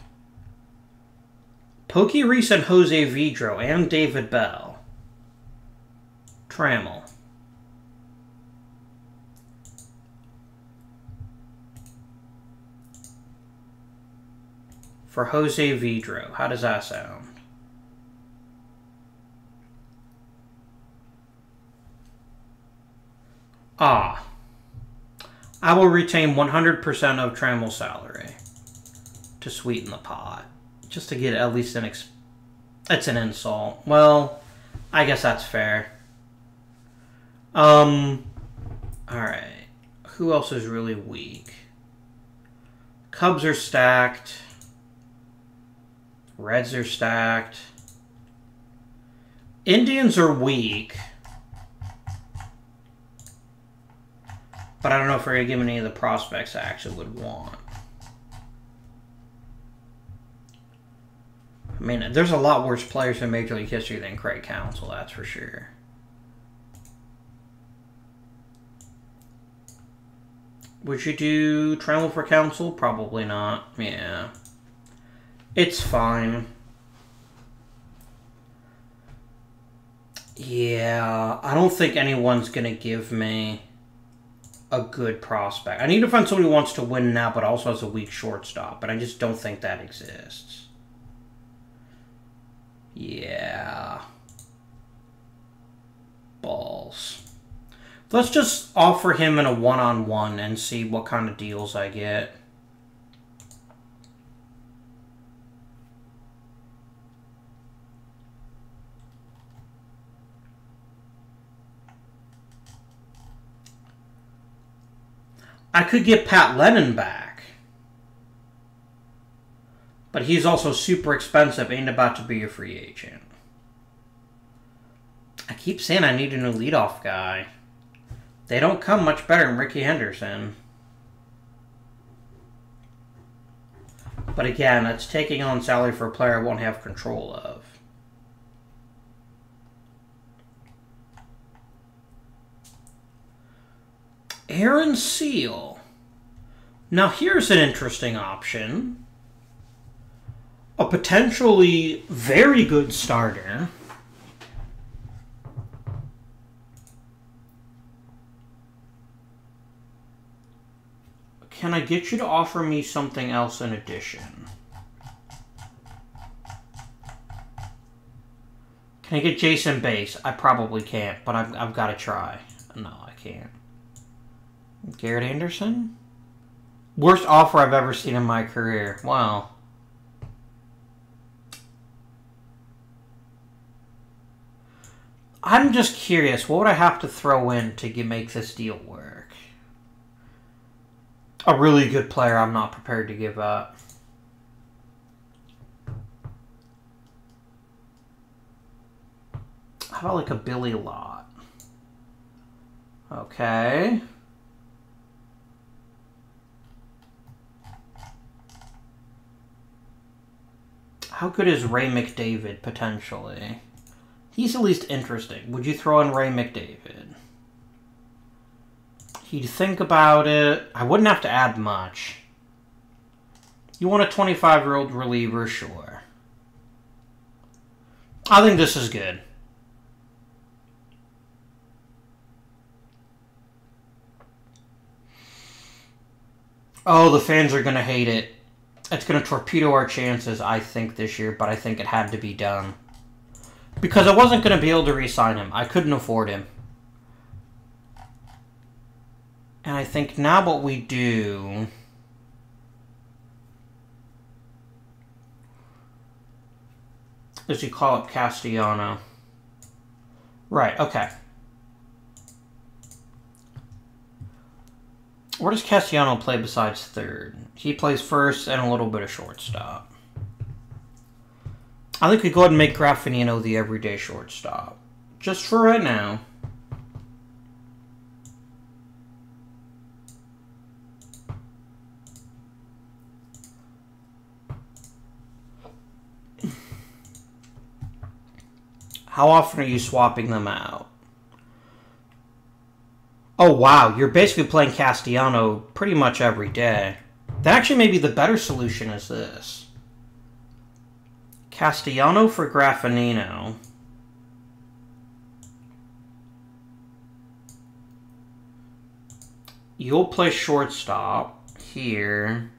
Pokey Reese and Jose Vidro and David Bell. Trammell. For Jose Vidro. How does that sound? Ah. I will retain 100% of Trammell's salary to sweeten the pot. Just to get at least an That's an insult. Well, I guess that's fair. Alright. Who else is really weak? Cubs are stacked. Reds are stacked. Indians are weak. But I don't know if we're going to give any of the prospects I actually would want. I mean, there's a lot worse players in Major League history than Craig Counsell, that's for sure. Would you do Trammell for Counsell? Probably not. Yeah. It's fine. Yeah, I don't think anyone's going to give me a good prospect. I need to find somebody who wants to win now, but also has a weak shortstop. But I just don't think that exists. Yeah. Balls. Let's just offer him in a one-on-one and see what kind of deals I get. I could get Pat Lennon back. But he's also super expensive, ain't about to be a free agent. I keep saying I need a new leadoff guy. They don't come much better than Ricky Henderson. But again, it's taking on salary for a player I won't have control of. Aaron Seal. Now here's an interesting option. A potentially very good starter. Can I get you to offer me something else in addition? Can I get Jason Bass? I probably can't, but I've got to try. No, I can't. Garrett Anderson? Worst offer I've ever seen in my career. Wow. I'm just curious, what would I have to throw in to make this deal work? A really good player I'm not prepared to give up. How about like a Billy Lott? Okay. How good is Ray McDavid, potentially? He's at least interesting. Would you throw in Ray McDavid? He'd think about it. I wouldn't have to add much. You want a 25-year-old reliever? Sure. I think this is good. Oh, the fans are going to hate it. It's going to torpedo our chances, I think, this year, but I think it had to be done. Because I wasn't going to be able to re-sign him. I couldn't afford him. And I think now what we do... is you call up Castellano. Right, okay. Where does Castellano play besides third? He plays first and a little bit of shortstop. I think we go ahead and make Graffinino the everyday shortstop. Just for right now. How often are you swapping them out? Oh, wow. You're basically playing Castellano pretty much every day. That actually may be the better solution is this. Castellano for Graffinino. You'll play shortstop here.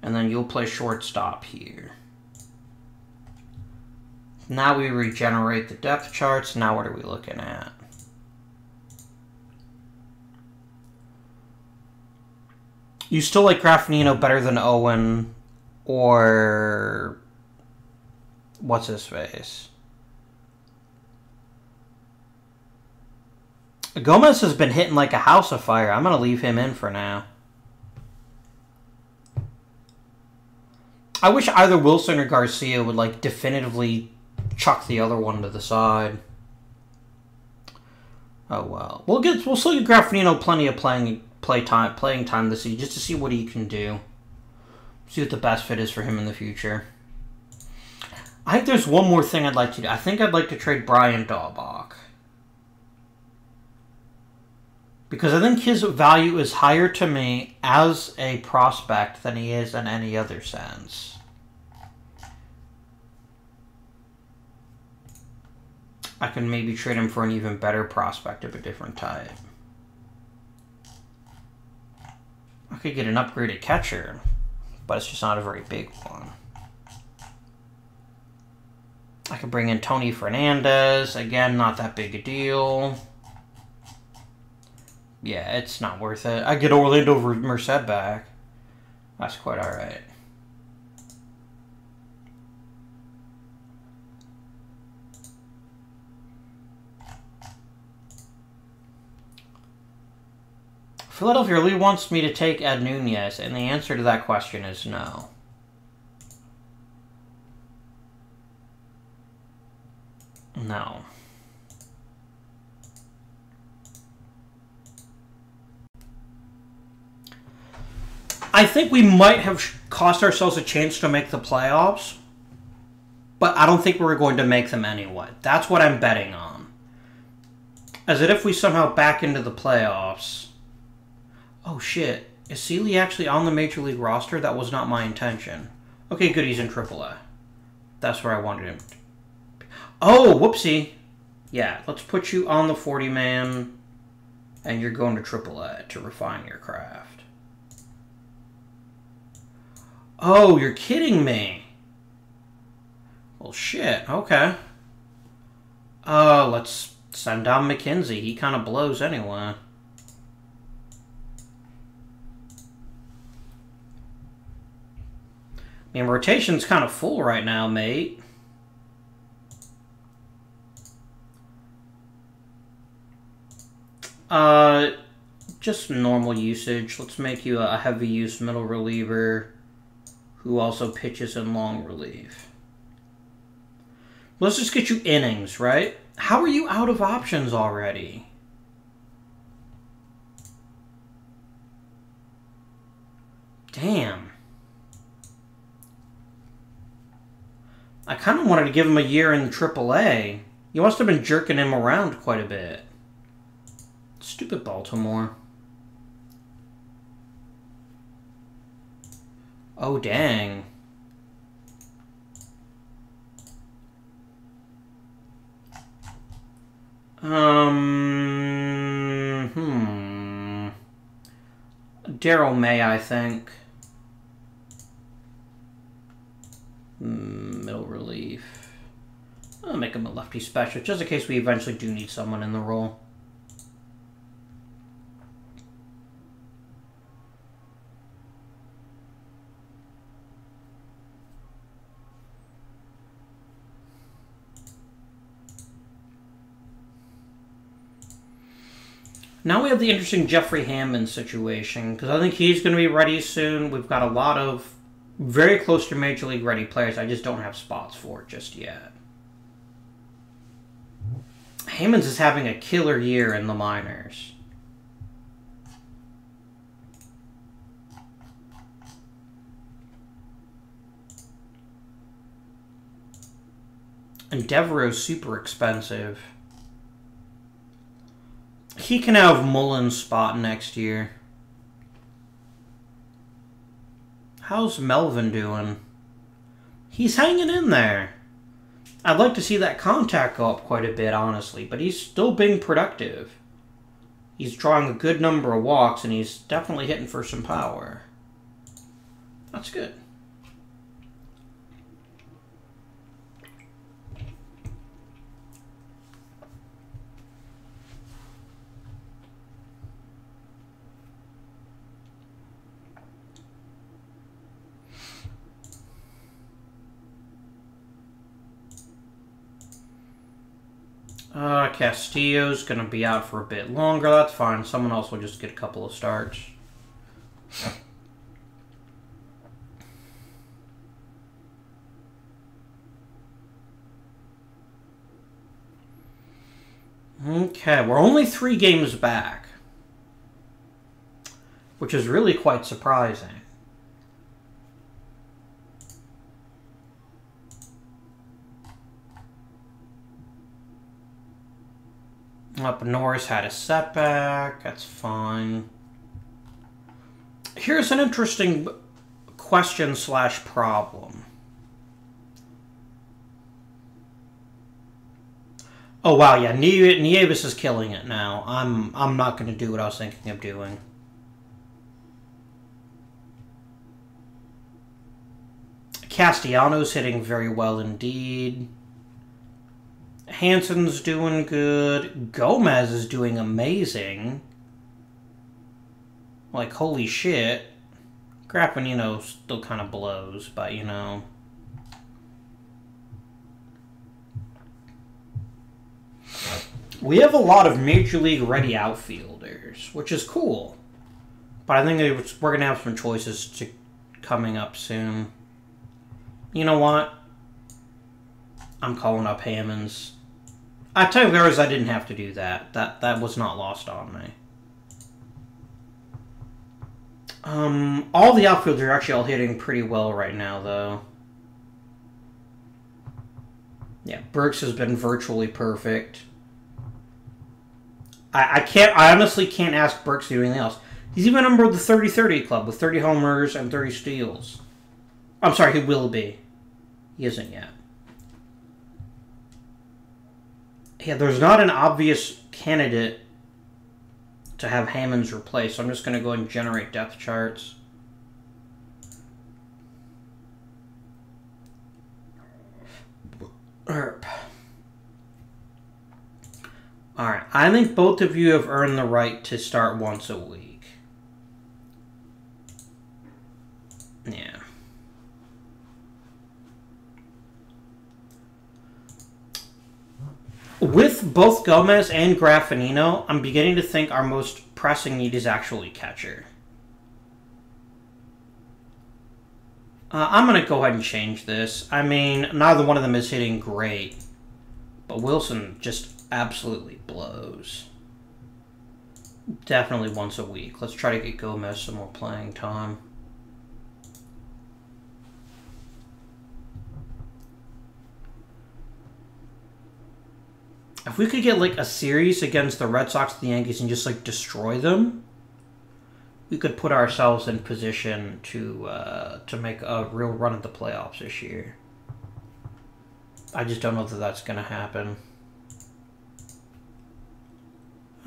And then you'll play shortstop here. Now we regenerate the depth charts. Now what are we looking at? You still like Graffinino better than Owen or what's his face? Gomez has been hitting like a house of fire. I'm going to leave him in for now. I wish either Wilson or Garcia would like definitively chuck the other one to the side. Oh well. We'll still give Graffinino plenty of playing time this season just to see what he can do. See what the best fit is for him in the future. I think there's one more thing I'd like to do. I think I'd like to trade Brian Daubach. Because I think his value is higher to me as a prospect than he is in any other sense. I can maybe trade him for an even better prospect of a different type. I could get an upgraded catcher, but it's just not a very big one. I could bring in Tony Fernandez. Again, not that big a deal. Yeah, it's not worth it. I get Orlando Merced back. That's quite alright. Philadelphia really wants me to take Ed Nunez, and the answer to that question is no. No. I think we might have cost ourselves a chance to make the playoffs, but I don't think we're going to make them anyway. That's what I'm betting on. As that if we somehow back into the playoffs... Oh shit, is Sealy actually on the Major League roster? That was not my intention. Okay, good, he's in AAA. That's where I wanted him to be. Oh, whoopsie. Yeah, let's put you on the 40-man, and you're going to AAA to refine your craft. Oh, you're kidding me. Well, shit, okay. Let's send down McKenzie. He kind of blows anyway. I mean, rotation's kind of full right now, mate. Just normal usage. Let's make you a heavy use middle reliever who also pitches in long relief. Let's just get you innings, right? How are you out of options already? Damn. I kind of wanted to give him a year in AAA. You must have been jerking him around quite a bit. Stupid Baltimore. Oh, dang. Daryl May, I think. Middle relief. I'll make him a lefty special, just in case we eventually do need someone in the role. Now we have the interesting Jeffrey Hammond situation, because I think he's going to be ready soon. We've got a lot of very close to Major League ready players. I just don't have spots for it just yet. Hammonds is having a killer year in the minors. And Devereaux's super expensive. He can have Mullen's spot next year. How's Melvin doing? He's hanging in there. I'd like to see that contact go up quite a bit, honestly, but he's still being productive. He's drawing a good number of walks, and he's definitely hitting for some power. That's good. Castillo's going to be out for a bit longer. That's fine. Someone else will just get a couple of starts. Okay, we're only 3 games back, which is really quite surprising. Norris had a setback. That's fine. Here's an interesting question / problem. Oh wow, yeah, Nieves is killing it now. I'm not going to do what I was thinking of doing. Castellanos hitting very well indeed. Hansen's doing good. Gomez is doing amazing. Like, holy shit. Graffinino still kind of blows, but, you know. We have a lot of Major League ready outfielders, which is cool. But I think we're going to have some choices coming up soon. You know what? I'm calling up Hammonds. I tell you, I didn't have to do that. That was not lost on me. All the outfielders are actually all hitting pretty well right now, though. Yeah, Burks has been virtually perfect. I honestly can't ask Burks to do anything else. He's even a member of the 30-30 club with 30 homers and 30 steals. I'm sorry, he will be. He isn't yet. Yeah, there's not an obvious candidate to have Hammonds replace, so I'm just going to go ahead and generate depth charts. Alright, I think both of you have earned the right to start once a week. Yeah. With both Gomez and Graffinino, I'm beginning to think our most pressing need is actually catcher. I'm going to go ahead and change this. I mean, neither one of them is hitting great, but Wilson just absolutely blows. Definitely once a week. Let's try to get Gomez some more playing time. If we could get, like, a series against the Red Sox and the Yankees and just, like, destroy them, we could put ourselves in position to make a real run at the playoffs this year. I just don't know that that's going to happen.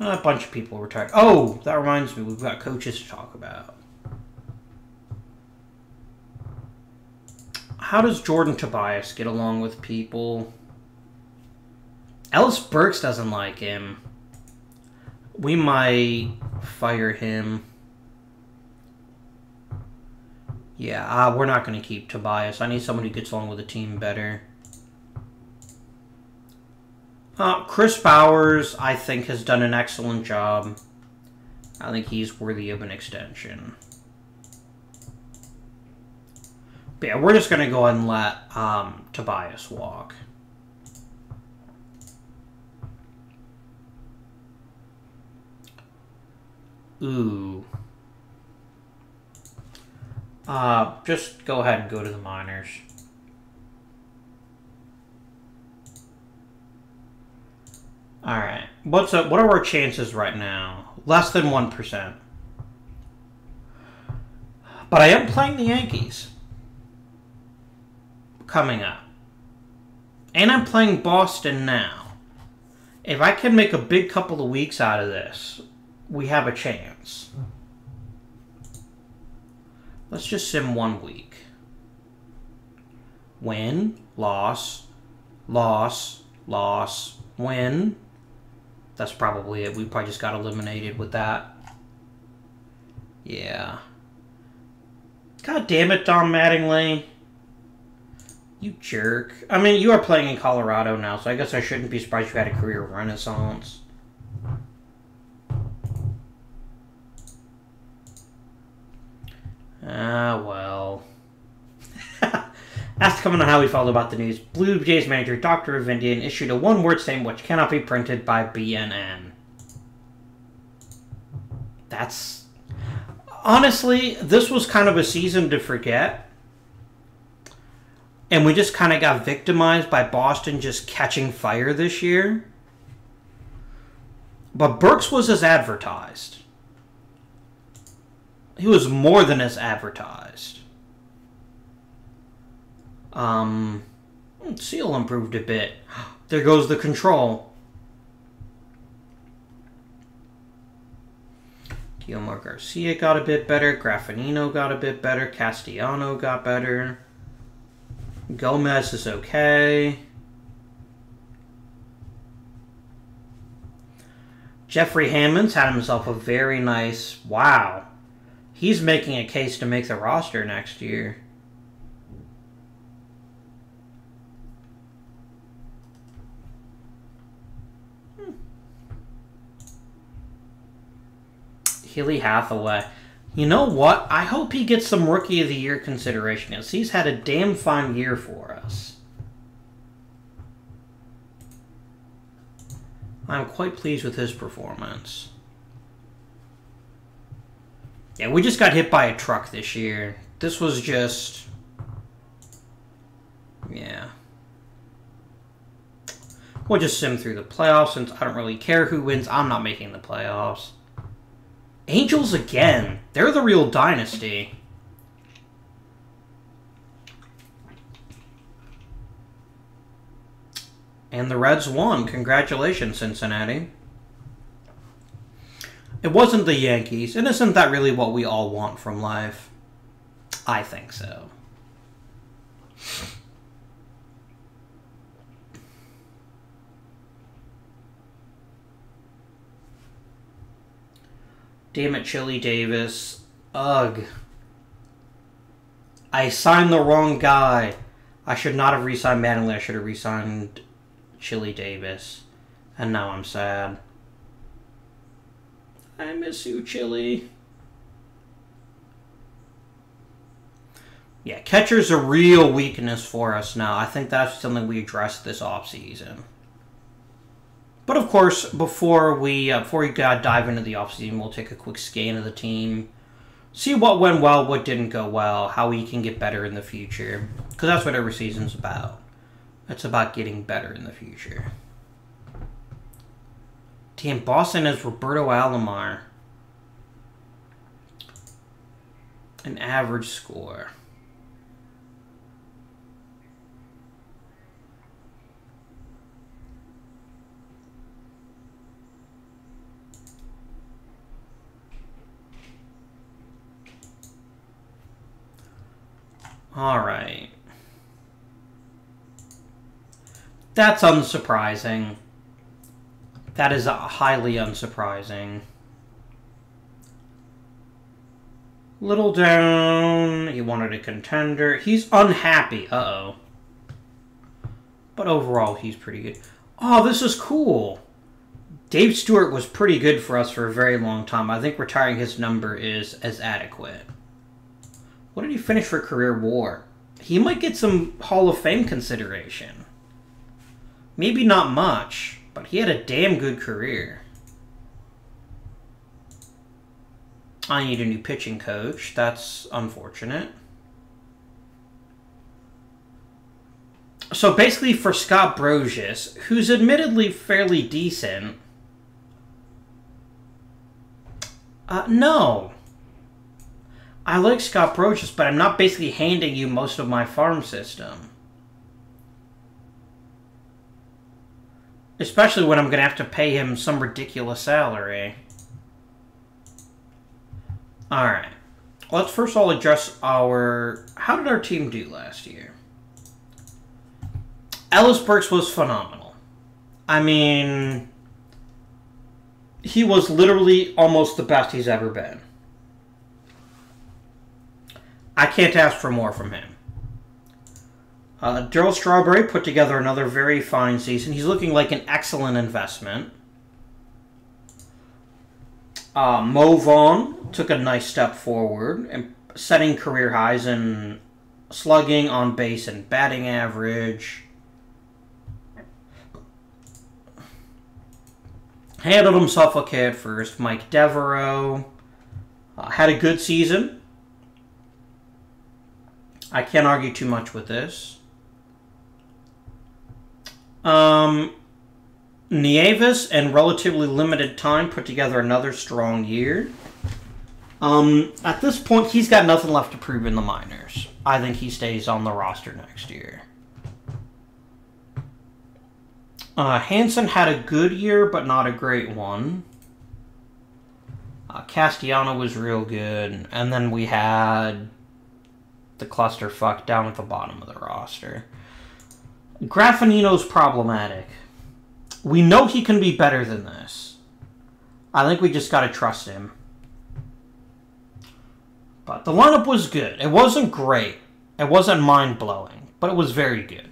A bunch of people retired. Oh, that reminds me, we've got coaches to talk about. How does Jordan Tobias get along with people? Ellis Burks doesn't like him. We might fire him. Yeah, we're not going to keep Tobias. I need someone who gets along with the team better. Chris Bowers, I think, has done an excellent job. I think he's worthy of an extension. But yeah, we're just going to go ahead and let Tobias walk. Ooh. Just go ahead and go to the minors. Alright. What are our chances right now? Less than 1%. But I am playing the Yankees coming up. And I'm playing Boston now. If I can make a big couple of weeks out of this, we have a chance. Let's just sim 1 week. Win, loss, loss, loss, win. That's probably it. We probably just got eliminated with that. Yeah. God damn it, Don Mattingly. You jerk. I mean, you are playing in Colorado now, so I guess I shouldn't be surprised you had a career renaissance. Ah, well. Asked Common on how he felt about the news, Blue Jays manager Dr. Avindian issued a one-word statement which cannot be printed by BNN. That's... Honestly, this was kind of a season to forget. And we just kind of got victimized by Boston just catching fire this year. But Burks was as advertised. He was more than as advertised. Seal improved a bit. There goes the control. Guillermo Garcia got a bit better. Graffinino got a bit better. Castellano got better. Gomez is okay. Jeffrey Hammonds had himself a very nice... Wow. He's making a case to make the roster next year. Healy Hathaway. You know what? I hope he gets some Rookie of the Year consideration, because he's had a damn fine year for us. I'm quite pleased with his performance. Yeah, we just got hit by a truck this year. This was just... yeah. We'll just sim through the playoffs, since I don't really care who wins. I'm not making the playoffs. Angels again. They're the real dynasty. And the Reds won. Congratulations, Cincinnati. It wasn't the Yankees. And isn't that really what we all want from life? I think so. Damn it, Chili Davis. Ugh. I signed the wrong guy. I should not have re-signed Mattingly. I should have re-signed Chili Davis. And now I'm sad. I miss you, Chili. Yeah, catcher's a real weakness for us now. I think that's something we addressed this offseason. But of course, before we dive into the offseason, we'll take a quick scan of the team, see what went well, what didn't go well, how we can get better in the future. Because that's what every season's about. It's about getting better in the future. Damn, Boston has Roberto Alomar. An average score. All right. That's unsurprising. That is highly unsurprising. Little down. He wanted a contender. He's unhappy. Uh-oh. But overall, he's pretty good. Oh, this is cool. Dave Stewart was pretty good for us for a very long time. I think retiring his number is adequate. What did he finish for career WAR? He might get some Hall of Fame consideration. Maybe not much, but he had a damn good career. I need a new pitching coach. That's unfortunate. So basically for Scott Brosius, who's admittedly fairly decent... no. I like Scott Brosius, but I'm not basically handing you most of my farm system. Especially when I'm going to have to pay him some ridiculous salary. Alright. Let's first of all address our... How did our team do last year? Ellis Burks was phenomenal. I mean... He was literally almost the best he's ever been. I can't ask for more from him. Darryl Strawberry put together another very fine season. He's looking like an excellent investment. Mo Vaughn took a nice step forward, and setting career highs in slugging, on base, and batting average. Handled himself okay at first. Mike Devereaux had a good season. I can't argue too much with this. Nieves, in relatively limited time, put together another strong year. At this point, he's got nothing left to prove in the minors. I think he stays on the roster next year. Hansen had a good year, but not a great one. Castellano was real good. And then we had the clusterfuck down at the bottom of the roster. Graffinino's problematic. We know he can be better than this. I think we just got to trust him. But the lineup was good. It wasn't great. It wasn't mind-blowing, but it was very good.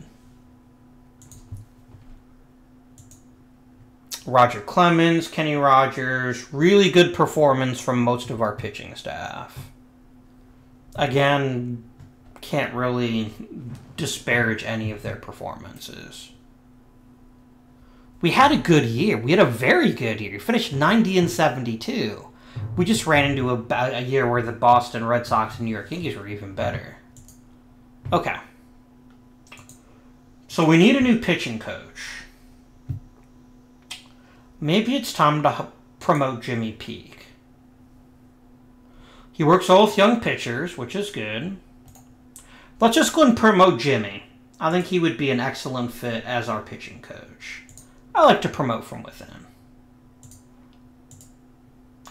Roger Clemens, Kenny Rogers, really good performance from most of our pitching staff. Again, can't really disparage any of their performances. We had a good year. We had a very good year. We finished 90-72. We just ran into a year where the Boston Red Sox and New York Yankees were even better. Okay. So we need a new pitching coach. Maybe it's time to promote Jimmy Peak. He works all with young pitchers, which is good. Let's just go and promote Jimmy. I think he would be an excellent fit as our pitching coach. I like to promote from within.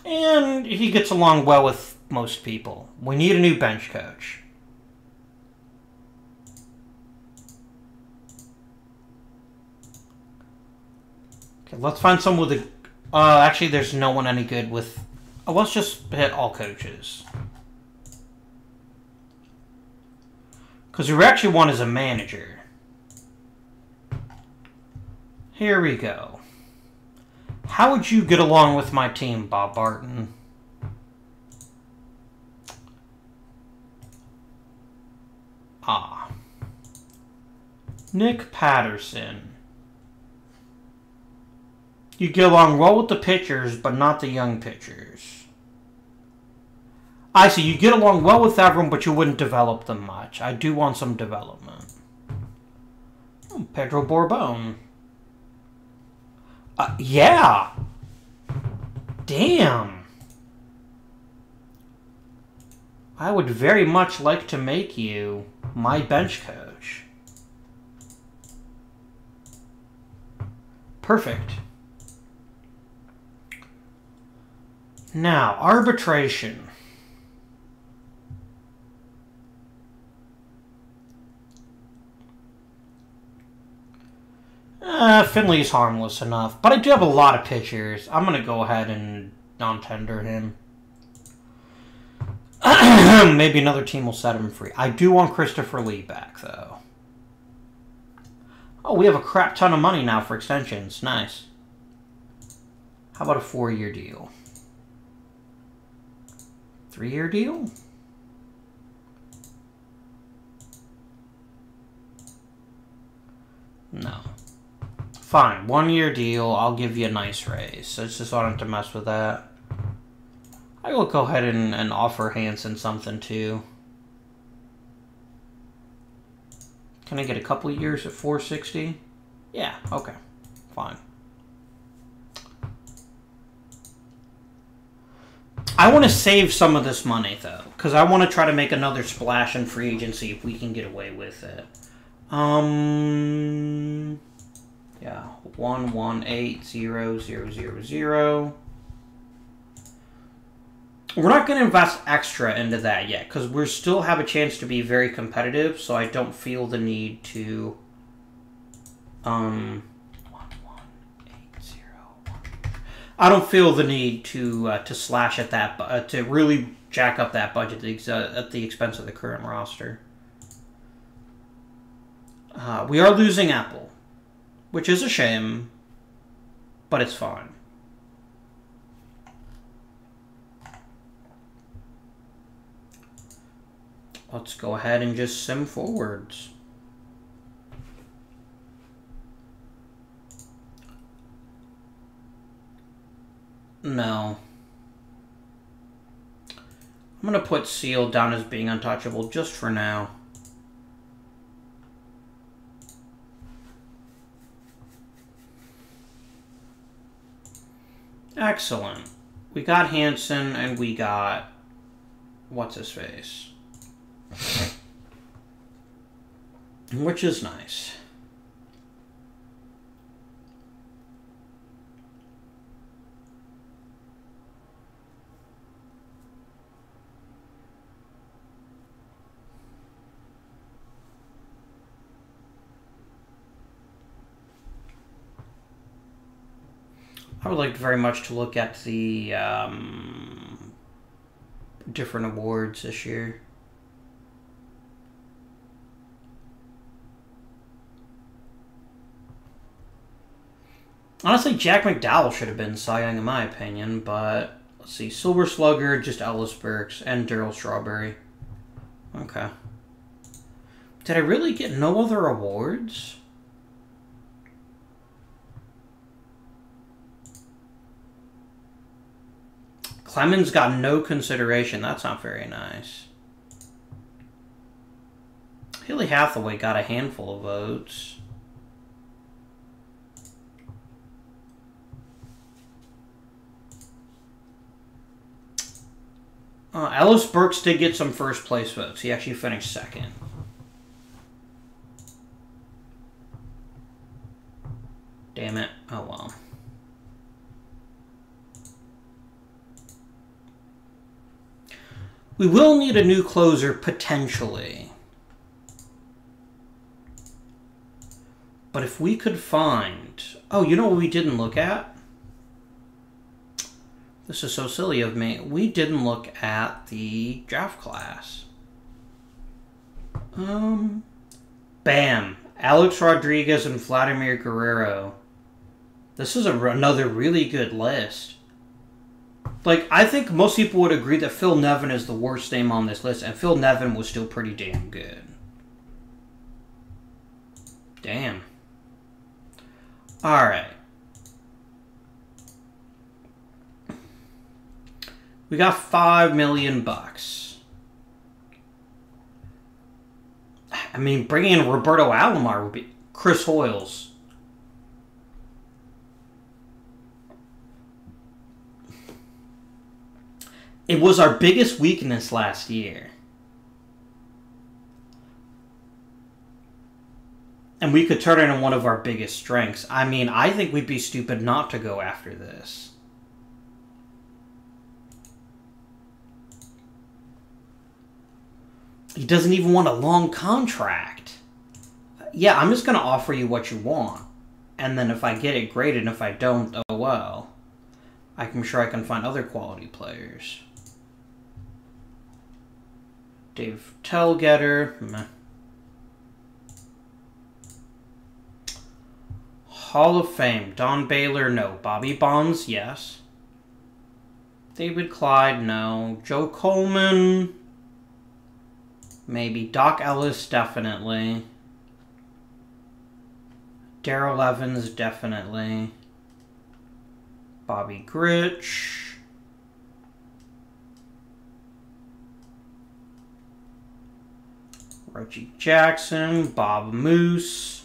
And he gets along well with most people. We need a new bench coach. Okay, let's find someone with a... actually, there's no one any good with... let's just hit all coaches. Because we actually want is a manager. Here we go. How would you get along with my team, Bob Barton? Nick Patterson. You get along well with the pitchers, but not the young pitchers. I see. You get along well with everyone, but you wouldn't develop them much. I do want some development. Pedro Borbon. Yeah. Damn. I would very much like to make you my bench coach. Perfect. Now, arbitration. Finley's harmless enough, but I do have a lot of pitchers. I'm going to go ahead and non-tender him. Maybe another team will set him free. I do want Christopher Lee back, though. Oh, we have a crap ton of money now for extensions. Nice. How about a 4-year deal? 3-year deal? No. Fine, 1-year deal. I'll give you a nice raise. I just wanted to mess with that. I will go ahead and offer Hansen something too. Can I get a couple of years at 460? Yeah, okay. Fine. I want to save some of this money though, because I want to try to make another splash in free agency if we can get away with it. Yeah, 1180000. We're not going to invest extra into that yet because we still have a chance to be very competitive. So I don't feel the need to 11801. I don't feel the need to slash at that to really jack up that budget at the expense of the current roster. We are losing Apple, which is a shame, but it's fine. Let's go ahead and just sim forwards. No. I'm going to put Seal down as being untouchable just for now. Excellent. We got Hansen and we got... what's his face? Which is nice. I would like very much to look at the different awards this year. Honestly, Jack McDowell should have been Cy Young in my opinion, but let's see. Silver Slugger, just Ellis Burks, and Darryl Strawberry. Okay. Did I really get no other awards? Clemens got no consideration. That's not very nice. Haley Hathaway got a handful of votes. Ellis Burks did get some first place votes. He actually finished second. Damn it. Oh well. We will need a new closer, potentially. But if we could find... Oh, you know what we didn't look at? This is so silly of me. We didn't look at the draft class. Bam. Alex Rodriguez and Vladimir Guerrero. This is another really good list. Like, I think most people would agree that Phil Nevin is the worst name on this list, and Phil Nevin was still pretty damn good. Damn. Alright. We got $5 million. I mean, bringing in Roberto Alomar would be... Chris Hoyles. It was our biggest weakness last year. And we could turn it into one of our biggest strengths. I mean, I think we'd be stupid not to go after this. He doesn't even want a long contract. Yeah, I'm just going to offer you what you want. And then if I get it, great. And if I don't, oh well. I'm sure I can find other quality players. Dave Telgetter. Meh. Hall of Fame. Don Baylor, no. Bobby Bonds, yes. David Clyde, no. Joe Coleman, maybe. Doc Ellis, definitely. Darrell Evans, definitely. Bobby Grich. Reggie Jackson, Bob Moose.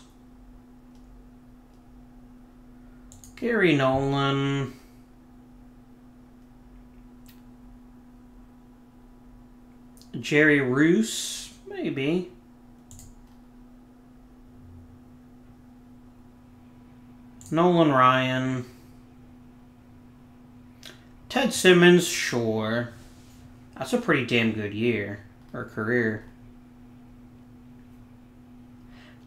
Gary Nolan. Jerry Roos, maybe. Nolan Ryan. Ted Simmons, sure. That's a pretty damn good year, or career.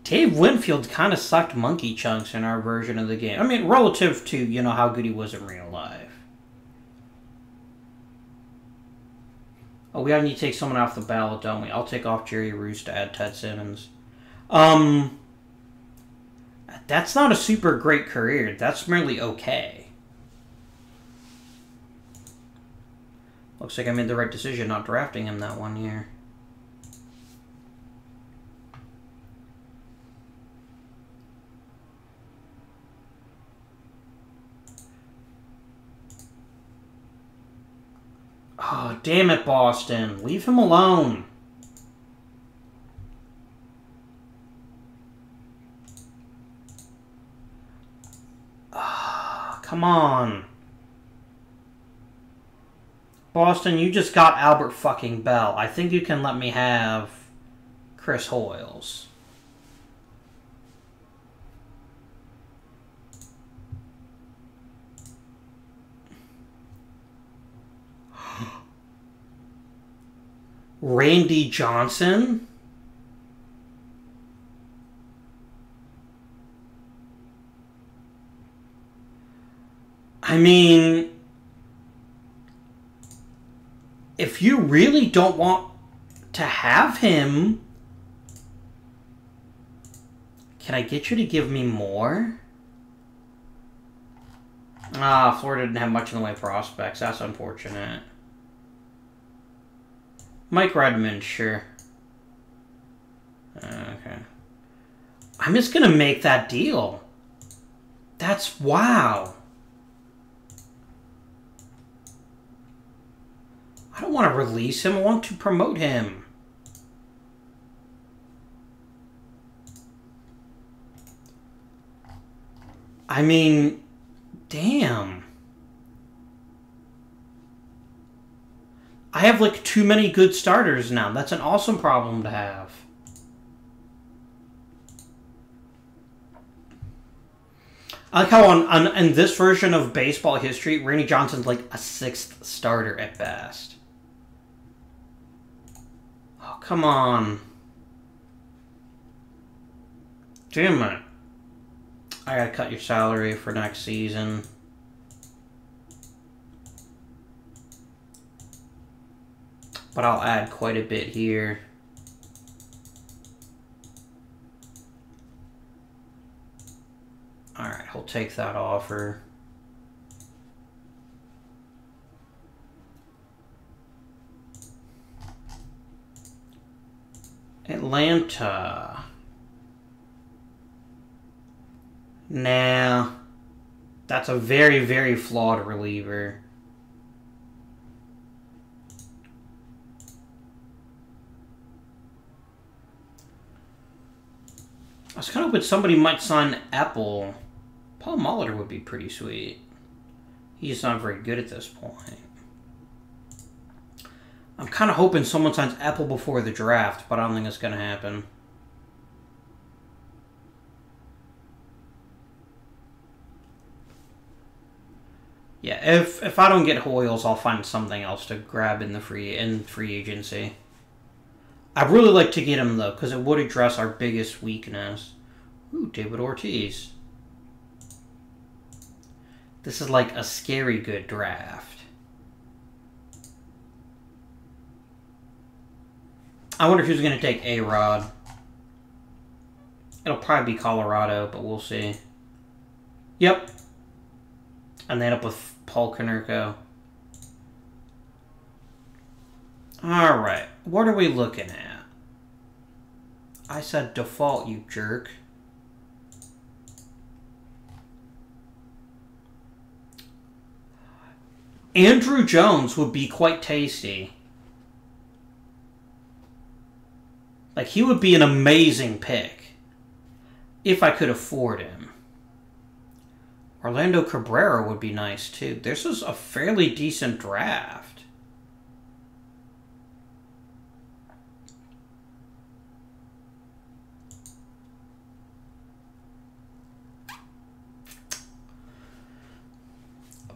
Dave Winfield kind of sucked monkey chunks in our version of the game. I mean, relative to, you know, how good he was in real life. Oh, we need to take someone off the ballot, don't we? I'll take off Jerry Roos to add Ted Simmons. That's not a super great career. That's merely okay. Looks like I made the right decision not drafting him that one year. Oh, damn it, Boston. Leave him alone. Come on. Boston, you just got Albert fucking Bell. I think you can let me have Chris Hoyles. Randy Johnson? I mean, if you really don't want to have him, can I get you to give me more? Ah, Florida didn't have much in the way of prospects. That's unfortunate. Mike Redmond, sure. Okay. I'm just gonna make that deal. That's wow. I don't want to release him. I want to promote him. I mean, damn. I have like too many good starters now. That's an awesome problem to have. I like how in this version of baseball history, Randy Johnson's like a 6th starter at best. Oh, come on. Damn it. I gotta cut your salary for next season. But I'll add quite a bit here. Alright, he'll take that offer. Atlanta. Nah. That's a very, very flawed reliever. I was kind of hoping somebody might sign Apple. Paul Molitor would be pretty sweet. He's not very good at this point. I'm kind of hoping someone signs Apple before the draft, but I don't think it's going to happen. Yeah, if I don't get Hoyles, I'll find something else to grab in the free agency. I'd really like to get him, though, because it would address our biggest weakness. Ooh, David Ortiz. This is like a scary good draft. I wonder who's going to take A-Rod. It'll probably be Colorado, but we'll see. Yep. And they end up with Paul Konerko. Alright, what are we looking at? I said default, you jerk. Andrew Jones would be quite tasty. Like, he would be an amazing pick. If I could afford him. Orlando Cabrera would be nice, too. This is a fairly decent draft.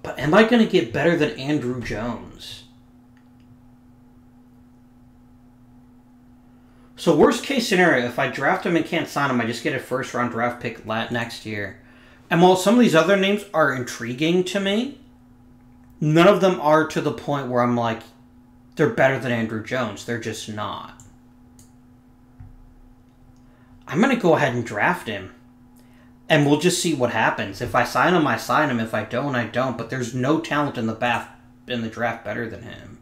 But am I going to get better than Andrew Jones? So worst case scenario, if I draft him and can't sign him, I just get a first round draft pick next year. And while some of these other names are intriguing to me, none of them are to the point where I'm like, they're better than Andrew Jones. They're just not. I'm going to go ahead and draft him. And we'll just see what happens. If I sign him, I sign him. If I don't, I don't. But there's no talent in the draft better than him.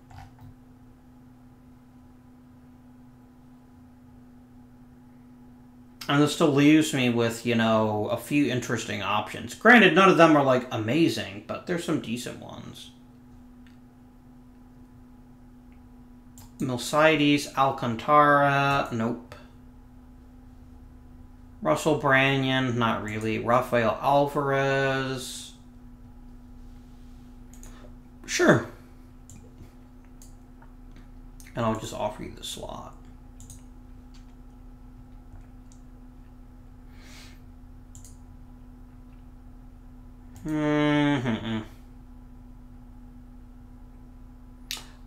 And this still leaves me with, you know, a few interesting options. Granted, none of them are, like, amazing, but there's some decent ones. Milcides, Alcantara, nope. Russell Branyan, not really. Rafael Alvarez. Sure. And I'll just offer you the slot.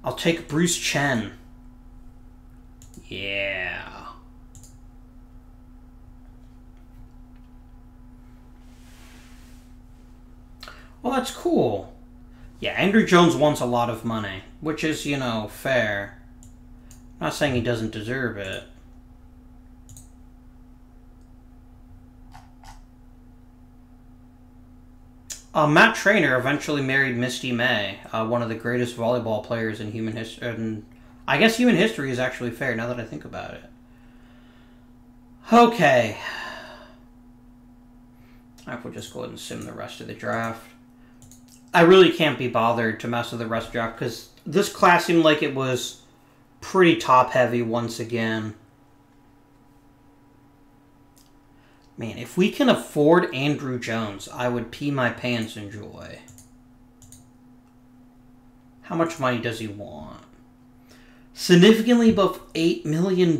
I'll take Bruce Chen. Yeah. Well, that's cool. Yeah, Andrew Jones wants a lot of money, which is, you know, fair. I'm not saying he doesn't deserve it. Matt Trainer eventually married Misty May, one of the greatest volleyball players in human history. And I guess human history is actually fair now that I think about it. Okay. I will just go ahead and sim the rest of the draft. I really can't be bothered to mess with the rest of the draft because this class seemed like it was pretty top-heavy once again. Man, if we can afford Andrew Jones, I would pee my pants in joy. How much money does he want? Significantly above $8 million?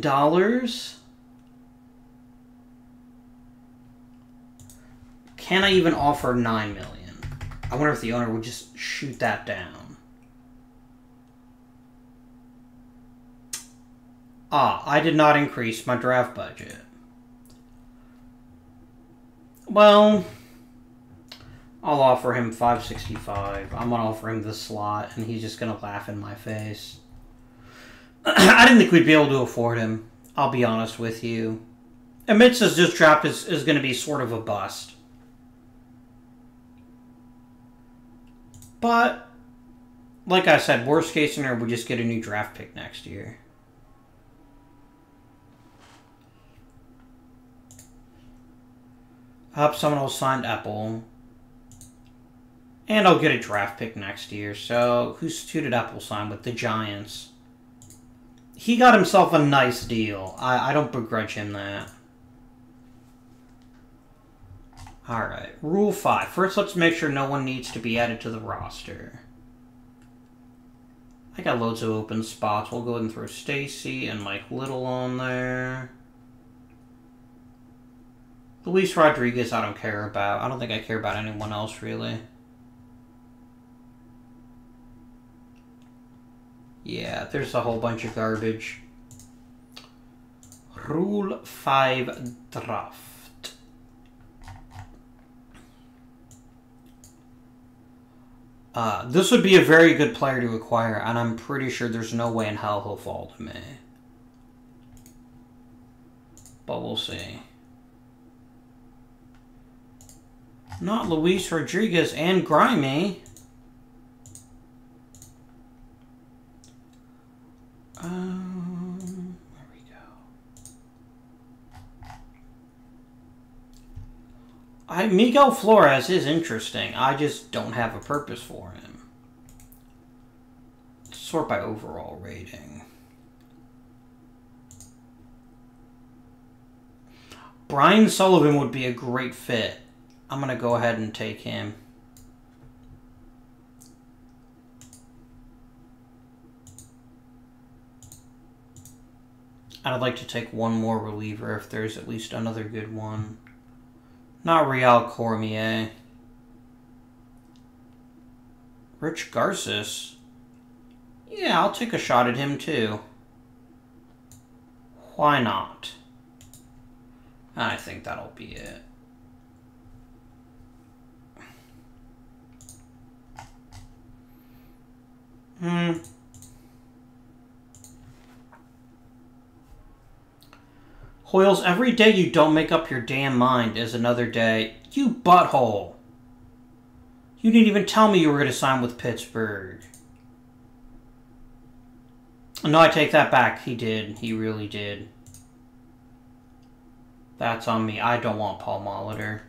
Can I even offer $9 million? I wonder if the owner would just shoot that down. I did not increase my draft budget. Well, I'll offer him $565. I'm going to offer him this slot, and he's just going to laugh in my face. I didn't think we'd be able to afford him. I'll be honest with you. Admits says this draft is going to be sort of a bust. But, like I said, worst case scenario, we just get a new draft pick next year. Someone else signed Apple. And I'll get a draft pick next year. So, who did Apple sign with? The Giants. He got himself a nice deal. I don't begrudge him that. Alright, Rule 5. First, let's make sure no one needs to be added to the roster. I got loads of open spots. We'll go ahead and throw Stacy and Mike Little on there. Luis Rodriguez, I don't care about. I don't think I care about anyone else, really. Yeah, there's a whole bunch of garbage. Rule 5 draft. This would be a very good player to acquire, and I'm pretty sure there's no way in hell he'll fall to me. But we'll see. Not Luis Rodriguez and Grimy. There we go. Miguel Flores is interesting. I just don't have a purpose for him. Sort by overall rating. Brian Sullivan would be a great fit. I'm going to go ahead and take him. I'd like to take one more reliever if there's at least another good one. Not Real Cormier. Rich Garces. Yeah, I'll take a shot at him too. Why not? I think that'll be it. Hoyles, every day you don't make up your damn mind is another day. You butthole. You didn't even tell me you were going to sign with Pittsburgh. No, I take that back. He did. He really did. That's on me. I don't want Paul Molitor.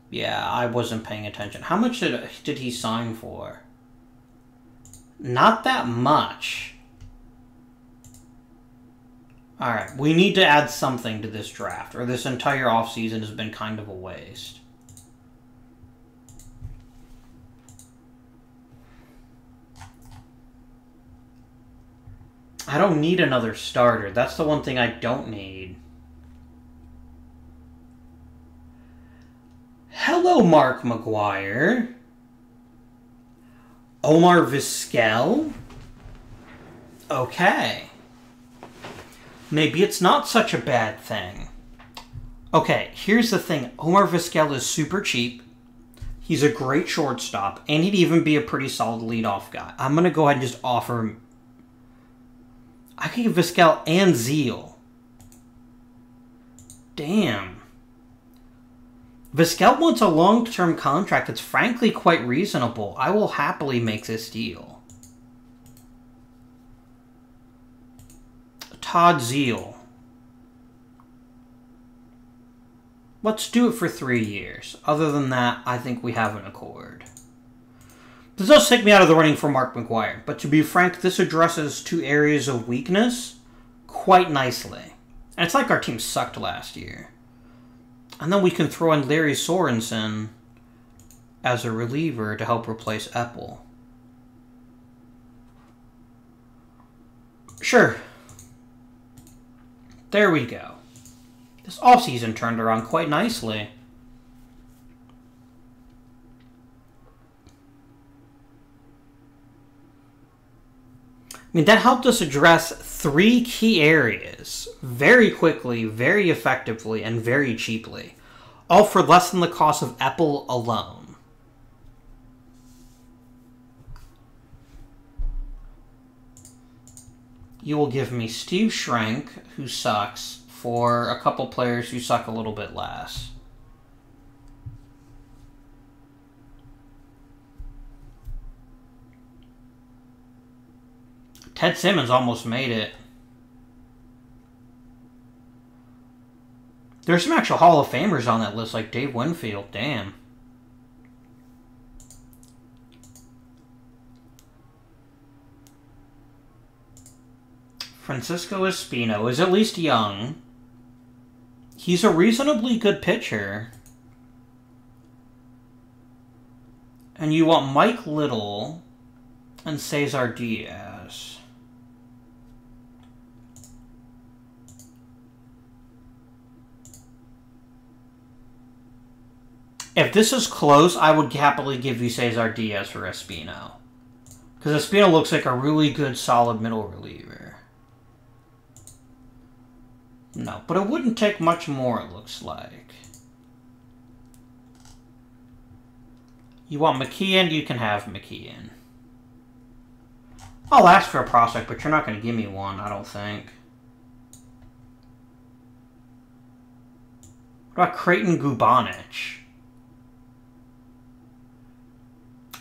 Yeah, I wasn't paying attention. How much did he sign for? Not that much. Alright, we need to add something to this draft, or this entire offseason has been kind of a waste. I don't need another starter. That's the one thing I don't need. Hello, Mark McGuire. Omar Vizquel? Okay. Maybe it's not such a bad thing. Okay, here's the thing. Omar Vizquel is super cheap. He's a great shortstop, and he'd even be a pretty solid leadoff guy. I'm going to go ahead and just offer him. I could get Vizquel and Zeal. Damn. Vizquel wants a long-term contract that's frankly quite reasonable. I will happily make this deal. Todd Zeal. Let's do it for 3 years. Other than that, I think we have an accord. This does take me out of the running for Mark McGwire, but to be frank, this addresses 2 areas of weakness quite nicely. And it's like our team sucked last year. And then we can throw in Larry Sorensen as a reliever to help replace Eppel. Sure. There we go. This offseason turned around quite nicely. I mean, that helped us address 3 key areas very quickly, very effectively, and very cheaply. All for less than the cost of Eppel alone. You will give me Steve Schrank, who sucks, for a couple players who suck a little bit less. Ted Simmons almost made it. There's some actual Hall of Famers on that list, like Dave Winfield. Damn. Francisco Espino is at least young. He's a reasonably good pitcher. And you want Mike Little and Cesar Diaz. If this is close, I would happily give you Cesar Diaz for Espino. Because Espino looks like a really good, solid middle reliever. No, but it wouldn't take much more, it looks like. You want McKeon? You can have McKeon. I'll ask for a prospect, but you're not going to give me one, I don't think. What about Creighton Gubanich?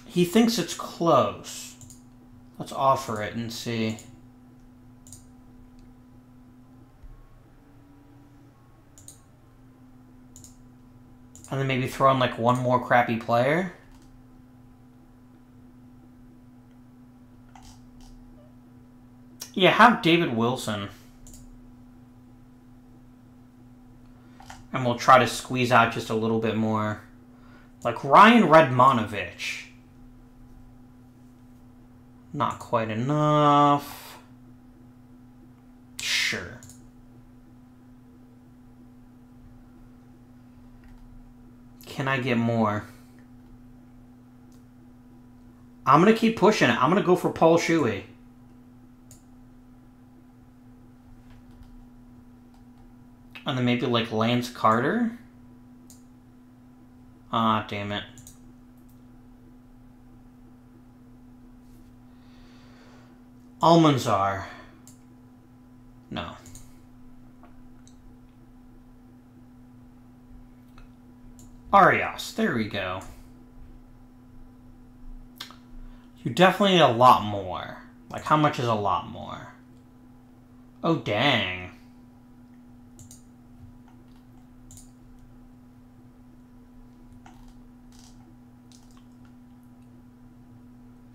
He thinks it's close. Let's offer it and see. And then maybe throw in like one more crappy player. Yeah, have David Wilson. And we'll try to squeeze out just a little bit more. Like Ryan Redmanovich. Not quite enough. Sure. Can I get more? I'm going to keep pushing it. I'm going to go for Paul Shuey. And then maybe like Lance Carter? Ah, damn it. Almanzar. No. Arias. There we go. You definitely need a lot more. Like, how much is a lot more? Oh, dang.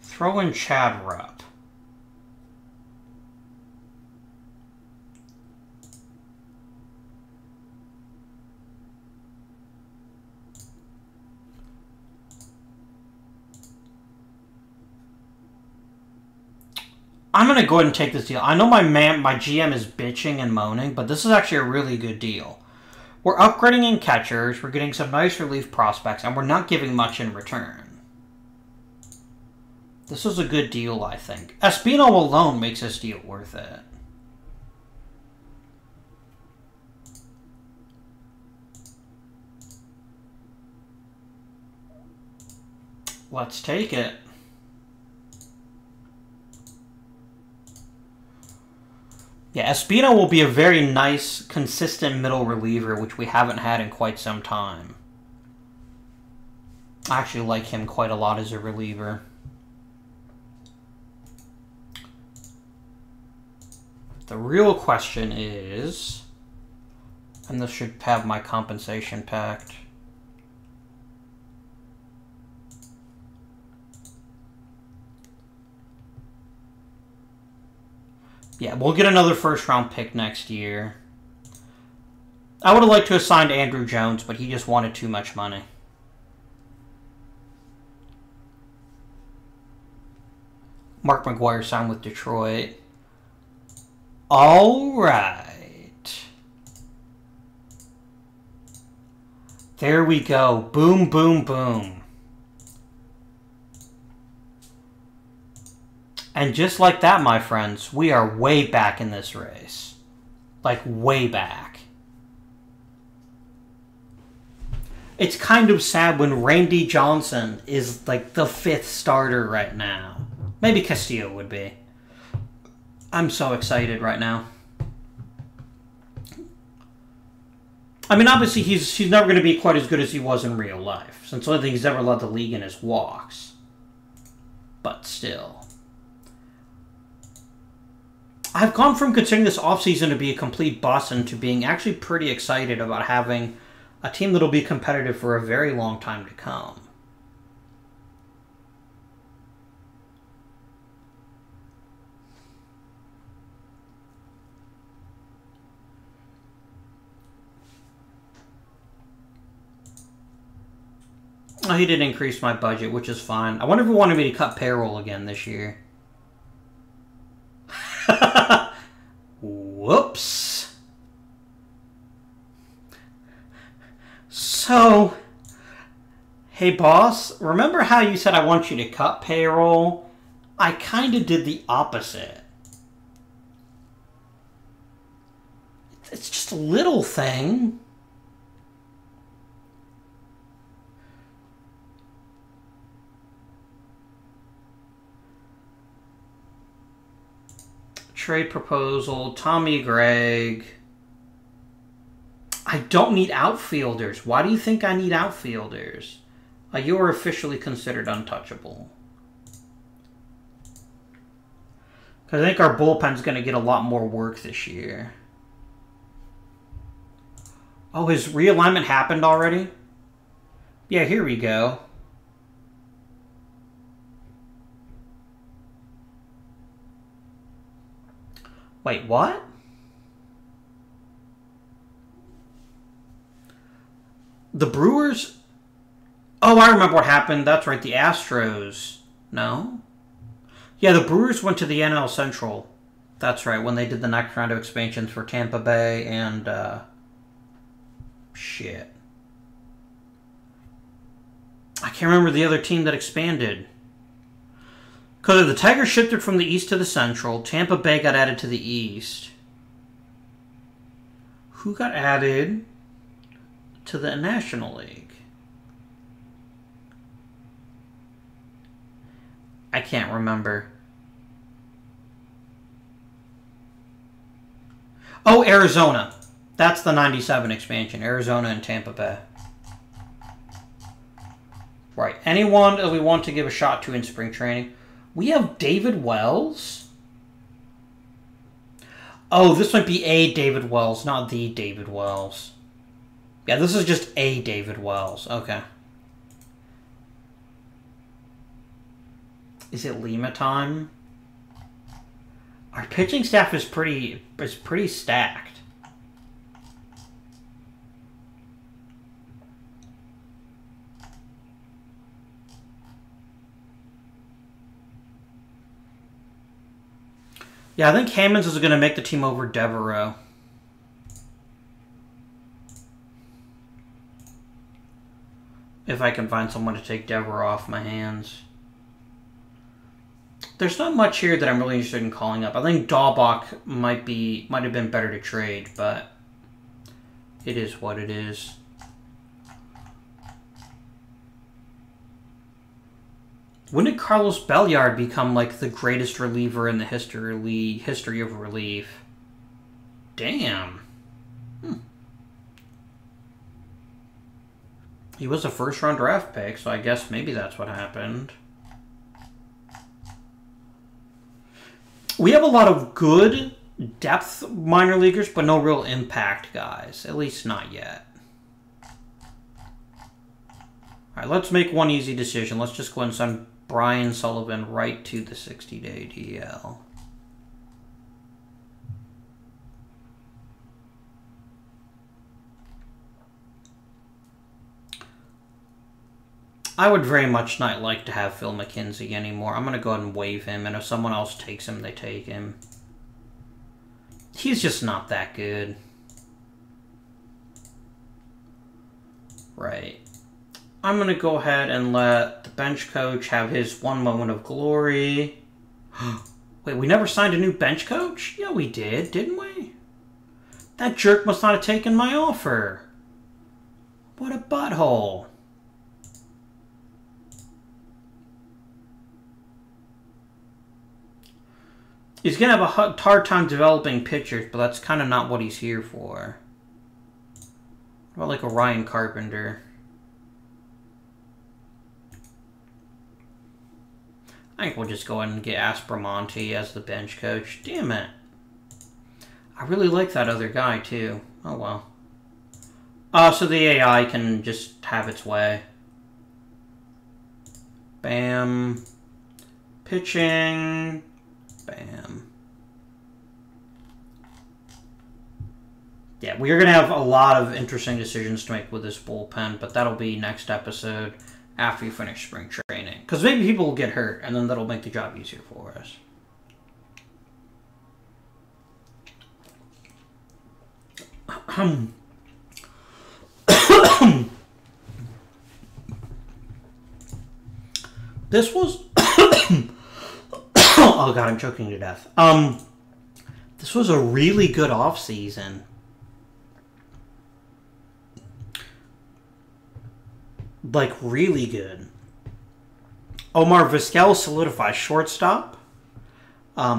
Throw in Chad Rupp. I'm going to go ahead and take this deal. I know my GM is bitching and moaning, but this is actually a really good deal. We're upgrading in catchers, we're getting some nice relief prospects, and we're not giving much in return. This is a good deal, I think. Espino alone makes this deal worth it. Let's take it. Yeah, Espino will be a very nice, consistent middle reliever, which we haven't had in quite some time. I actually like him quite a lot as a reliever. The real question is, and this should have my compensation packed. Yeah, we'll get another first-round pick next year. I would have liked to have signed Andrew Jones, but he just wanted too much money. Mark McGwire signed with Detroit. All right. There we go. Boom, boom, boom. And just like that, my friends, we are way back in this race. Like, way back. It's kind of sad when Randy Johnson is, like, the 5th starter right now. Maybe Castillo would be. I'm so excited right now. I mean, obviously, he's never going to be quite as good as he was in real life, since the only thing he's ever led the league in is walks. But still. I've gone from considering this offseason to be a complete bust into being actually pretty excited about having a team that'll be competitive for a very long time to come. Oh, he did increase my budget, which is fine. I wonder if he wanted me to cut payroll again this year. Whoops. So, hey boss, remember how you said I want you to cut payroll? I kind of did the opposite. It's just a little thing. Trade proposal, Tommy Gregg. I don't need outfielders. Why do you think I need outfielders? You are officially considered untouchable. Because I think our bullpen's going to get a lot more work this year. Oh, his realignment happened already? Yeah, here we go. Wait, what? The Brewers? Oh, I remember what happened. That's right, the Astros. No? Yeah, the Brewers went to the NL Central. That's right, when they did the next round of expansions for Tampa Bay and, shit. I can't remember the other team that expanded. Because the Tigers shifted from the East to the Central. Tampa Bay got added to the East. Who got added to the National League? I can't remember. Oh, Arizona. That's the 97 expansion. Arizona and Tampa Bay. Right. Anyone that we want to give a shot to in spring training. We have David Wells. Oh, this might be a David Wells, not the David Wells. Yeah, this is just a David Wells. Okay. Is it Lima time? Our pitching staff is pretty stacked. Yeah, I think Hammonds is going to make the team over Devereaux. If I can find someone to take Devereaux off my hands. There's not much here that I'm really interested in calling up. I think Dahlbach might have been better to trade, but it is what it is. When did Carlos Belliard become like the greatest reliever in the history of relief? Damn. He was a first-round draft pick, so I guess maybe that's what happened. We have a lot of good depth minor leaguers, but no real impact guys. At least not yet. Alright, let's make one easy decision. Let's just go and send Brian Sullivan right to the 60-day DL. I would very much not like to have Phil McKenzie anymore. I'm going to go ahead and waive him, and if someone else takes him, they take him. He's just not that good. Right. I'm going to go ahead and let the bench coach have his one moment of glory. Wait, we never signed a new bench coach? Yeah, we did, didn't we? That jerk must not have taken my offer. What a butthole. He's going to have a hard time developing pitchers, but that's kind of not what he's here for. What about like a Ryan Carpenter? I think we'll just go ahead and get Aspromonte as the bench coach. Damn it. I really like that other guy, too. Oh, well. So the AI can just have its way. Bam. Pitching. Bam. Yeah, we're going to have a lot of interesting decisions to make with this bullpen, but that'll be next episode after you finish spring training. Because maybe people will get hurt, and then that'll make the job easier for us. This was... Oh god, I'm choking to death. This was a really good offseason. Like, really good. Omar Vizquel solidifies shortstop.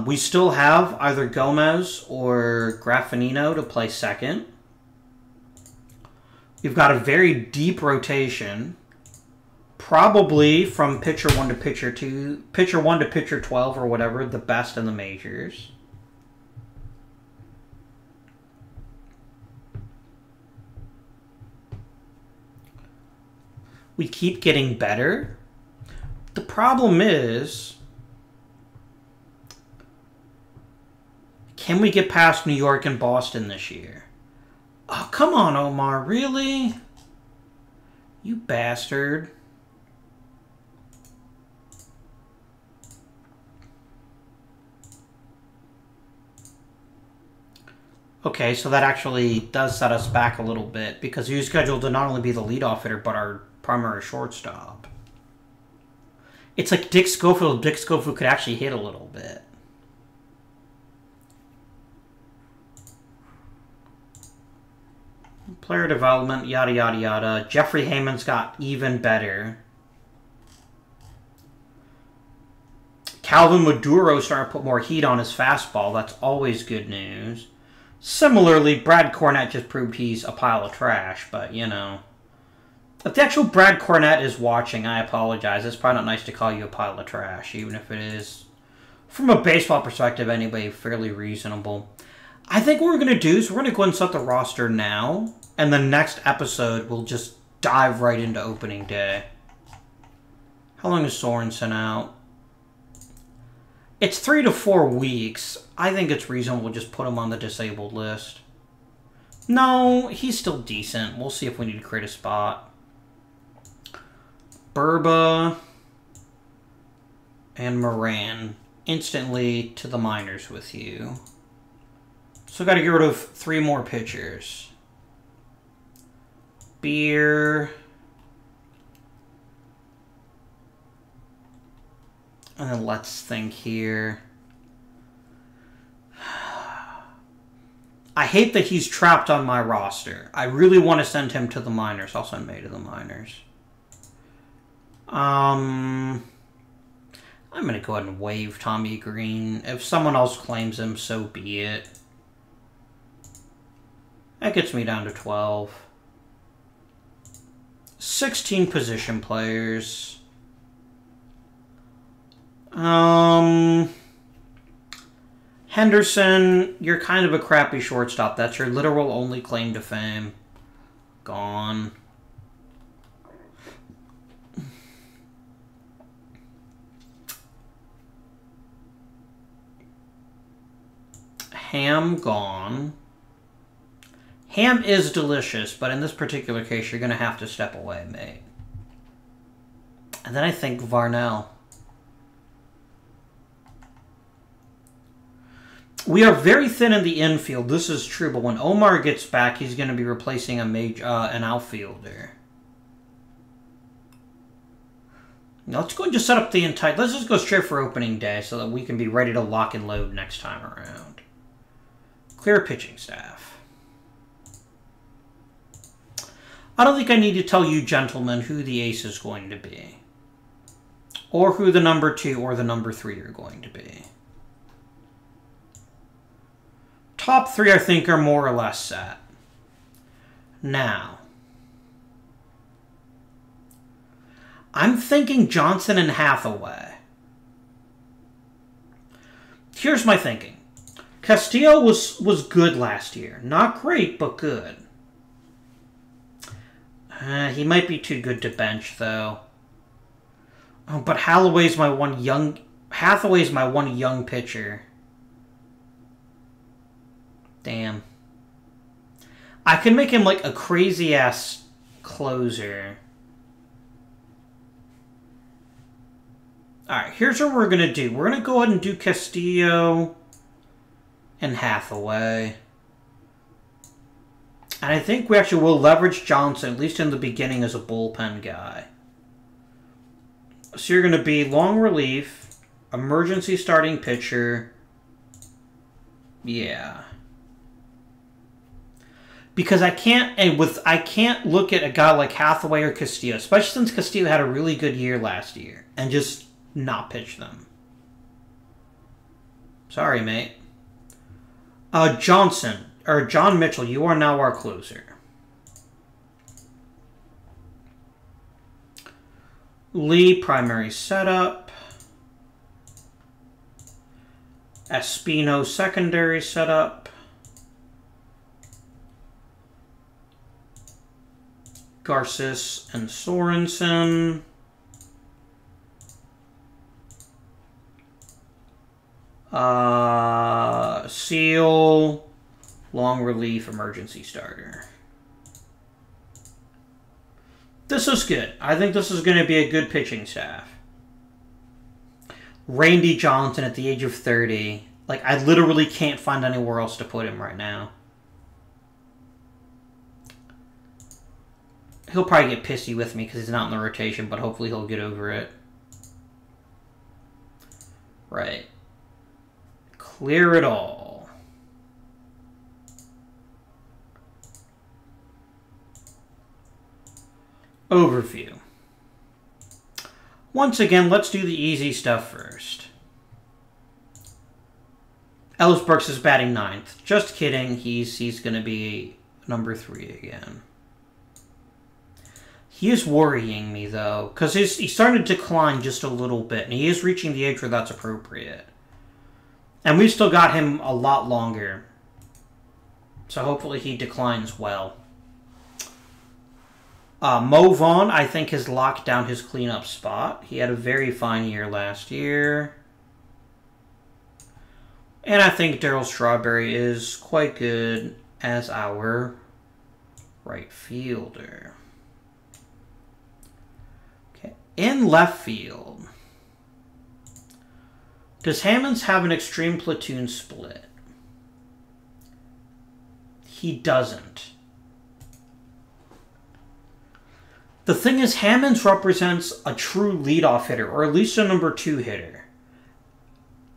We still have either Gomez or Graffinino to play second. We've got a very deep rotation. Probably from pitcher 1 to pitcher 2, pitcher 1 to pitcher 12 or whatever, the best in the majors. We keep getting better. The problem is, can we get past New York and Boston this year? Oh, come on, Omar, really? You bastard. Okay, so that actually does set us back a little bit, because he was scheduled to not only be the leadoff hitter, but our primary shortstop. It's like Dick Schofield. Dick Schofield could actually hit a little bit. Player development, yada, yada, yada. Jeffrey Heyman's got even better. Calvin Maduro's starting to put more heat on his fastball. That's always good news. Similarly, Brad Cornett just proved he's a pile of trash, but, you know. If the actual Brad Cornett is watching, I apologize. It's probably not nice to call you a pile of trash, even if it is, from a baseball perspective anyway, fairly reasonable. I think what we're going to do is we're going to go and set the roster now, and the next episode we'll just dive right into opening day. How long is Sorensen out? It's 3 to 4 weeks. I think it's reasonable to just put him on the disabled list. No, he's still decent. We'll see if we need to create a spot. Burba and Moran instantly to the minors with you. So got to get rid of 3 more pitchers. Beer. And then let's think here. I hate that he's trapped on my roster. I really want to send him to the minors. I'll send May to the minors. I'm going to go ahead and waive Tommy Green. If someone else claims him, so be it. That gets me down to 12. 16 position players. Henderson, you're kind of a crappy shortstop. That's your literal only claim to fame. Gone. Ham, gone. Ham is delicious, but in this particular case, you're going to have to step away, mate. And then I think Varnell. We are very thin in the infield. This is true, but when Omar gets back, he's going to be replacing an outfielder. Now let's go and just set up the entire... Let's just go straight for opening day so that we can be ready to lock and load next time around. Clear pitching staff. I don't think I need to tell you gentlemen who the ace is going to be. Or who the number 2 or the number 3 are going to be. Top 3, I think, are more or less set. Now, I'm thinking Johnson and Hathaway. Here's my thinking. Castillo was good last year. Not great, but good. He might be too good to bench, though. Oh, but Hathaway's my one young pitcher. Damn. I can make him like a crazy-ass closer. Alright, here's what we're going to do. We're going to go ahead and do Castillo and Hathaway. And I think we actually will leverage Johnson, at least in the beginning, as a bullpen guy. So you're going to be long relief, emergency starting pitcher. Yeah. Because I can't look at a guy like Hathaway or Castillo, especially since Castillo had a really good year last year, and just not pitch them. Sorry, mate. John Mitchell, you are now our closer. Lee, primary setup. Espino, secondary setup. Garces and Sorensen. Seal, long relief, emergency starter. This is good. I think this is going to be a good pitching staff. Randy Johnson at the age of 30. Like, I literally can't find anywhere else to put him right now. He'll probably get pissy with me because he's not in the rotation, but hopefully he'll get over it. Right. Clear it all. Overview. Once again, let's do the easy stuff first. Ellis Burks is batting 9th. Just kidding. He's going to be number 3 again. He is worrying me, though, because he's starting to decline just a little bit, and he is reaching the age where that's appropriate. And we've still got him a lot longer. So hopefully he declines well. Mo Vaughn, I think, has locked down his cleanup spot. He had a very fine year last year. And I think Darryl Strawberry is quite good as our right fielder. Okay, in left field. Does Hammonds have an extreme platoon split? He doesn't. The thing is, Hammonds represents a true leadoff hitter, or at least a number 2 hitter.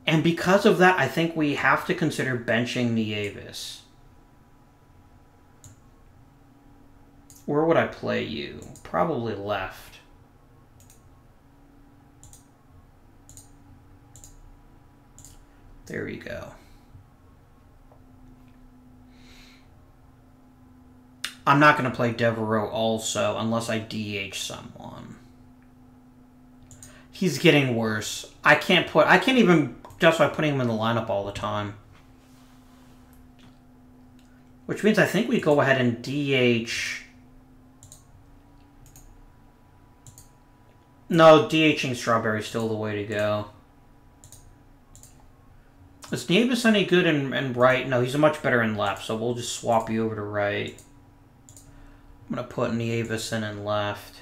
And because of that, I think we have to consider benching Nieves. Where would I play you? Probably left. There you go. I'm not going to play Devereaux also unless I DH someone. He's getting worse. I can't even justify putting him in the lineup all the time. Which means I think we go ahead and DH. No, DHing Strawberry is still the way to go. Is Nieves any good in right? No, he's much better in left, so we'll just swap you over to right. I'm going to put Nieves in left.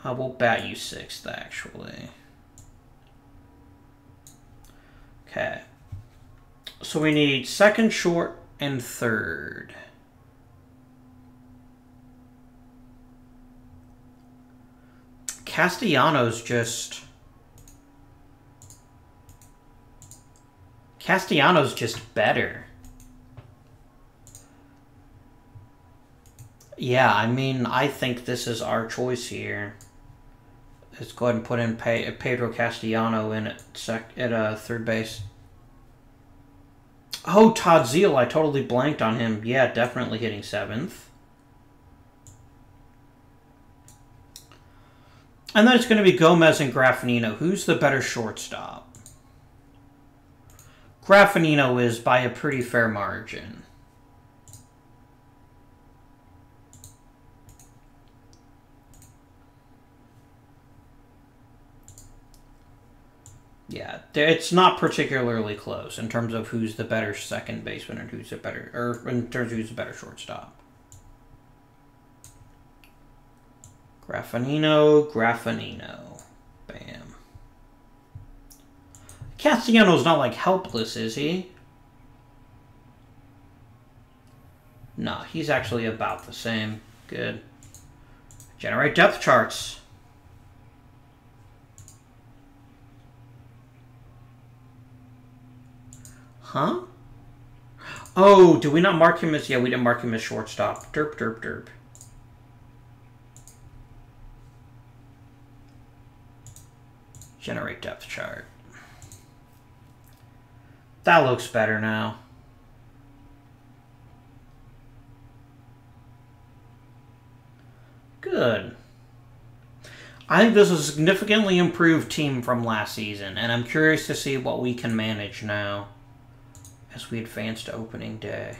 We'll bat you 6th, actually. Okay. So we need 2nd, short, and 3rd. Castellanos just better. Yeah, I mean, I think this is our choice here. Let's go ahead and put in Pedro Castellano in at 3rd base. Oh, Todd Zeal, I totally blanked on him. Yeah, definitely hitting 7th. And then it's going to be Gomez and Graffinino. Who's the better shortstop? Graffinino is by a pretty fair margin. Yeah, it's not particularly close in terms of who's the better second baseman and who's the better, or in terms of who's the better shortstop. Graffinino. Bam. Castellanos not like helpless, is he? No, he's actually about the same. Good. Generate depth charts. Huh? Oh, do we not mark him as... Yeah, we didn't mark him as shortstop. Derp, derp, derp. Generate depth chart. That looks better now. Good. I think this is a significantly improved team from last season, and I'm curious to see what we can manage now as we advance to opening day.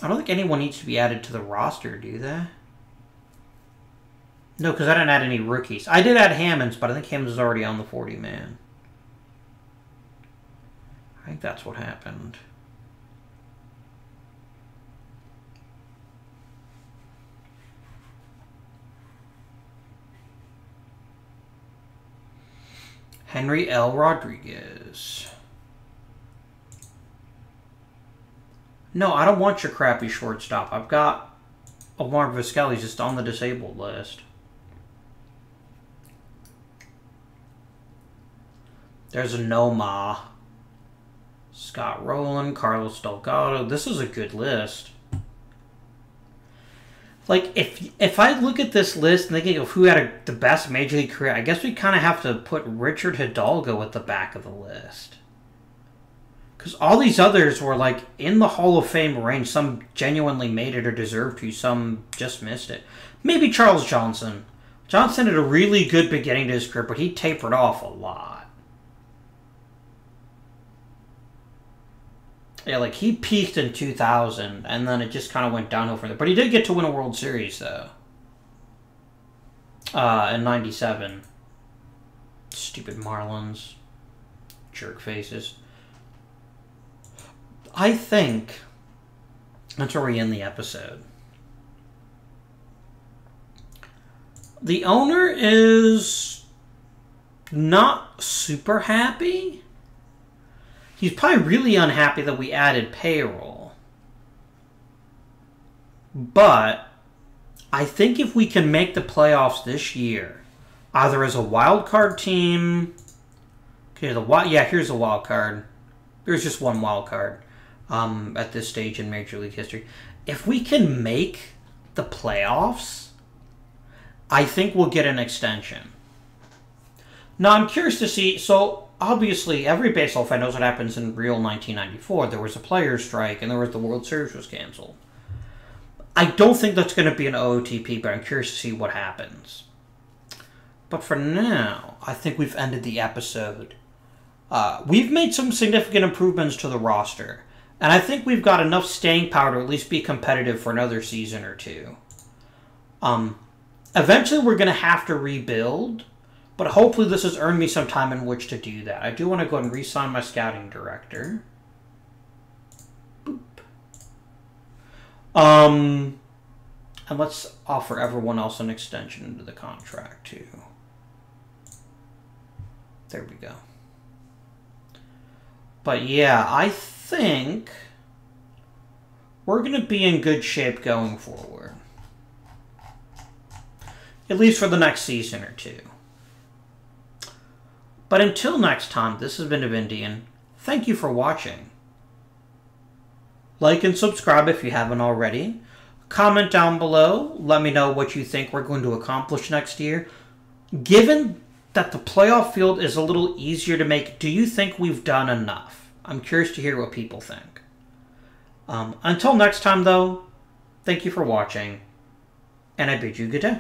I don't think anyone needs to be added to the roster, do they? No, because I didn't add any rookies. I did add Hammonds, but I think Hammonds is already on the 40-man. I think that's what happened. Henry L. Rodriguez. No, I don't want your crappy shortstop. I've got Omar Vizquel. He's just on the disabled list. There's a Noma. Scott Rowland, Carlos Delgado. This is a good list. Like, if I look at this list and thinking of who had the best Major League career, I guess we kind of have to put Richard Hidalgo at the back of the list. Because all these others were, like, in the Hall of Fame range. Some genuinely made it or deserved to. Some just missed it. Maybe Charles Johnson. Johnson had a really good beginning to his career, but he tapered off a lot. Yeah, like, he peaked in 2000, and then it just kind of went downhill from there. But he did get to win a World Series, though. In 97. Stupid Marlins. Jerk faces. I think that's where we end the episode. The owner is not super happy. He's probably really unhappy that we added payroll. But I think if we can make the playoffs this year, either as a wild card team... Okay, here's a wild card. There's just one wild card at this stage in Major League history. If we can make the playoffs, I think we'll get an extension. Now, I'm curious to see, so obviously every baseball fan knows what happens in real 1994. There was a players' strike and there was the World Series was canceled. I don't think that's going to be an OOTP, but I'm curious to see what happens. But for now, I think we've ended the episode. We've made some significant improvements to the roster, and I think we've got enough staying power to at least be competitive for another season or two. Eventually, we're going to have to rebuild, but hopefully this has earned me some time in which to do that. I do want to go and re-sign my scouting director. Boop. And let's offer everyone else an extension into the contract, too. There we go. But yeah, I think we're going to be in good shape going forward. At least for the next season or two. But until next time, this has been Indian. Thank you for watching. Like and subscribe if you haven't already. Comment down below. Let me know what you think we're going to accomplish next year. Given that the playoff field is a little easier to make, do you think we've done enough? I'm curious to hear what people think. Until next time, though, thank you for watching, and I bid you good day.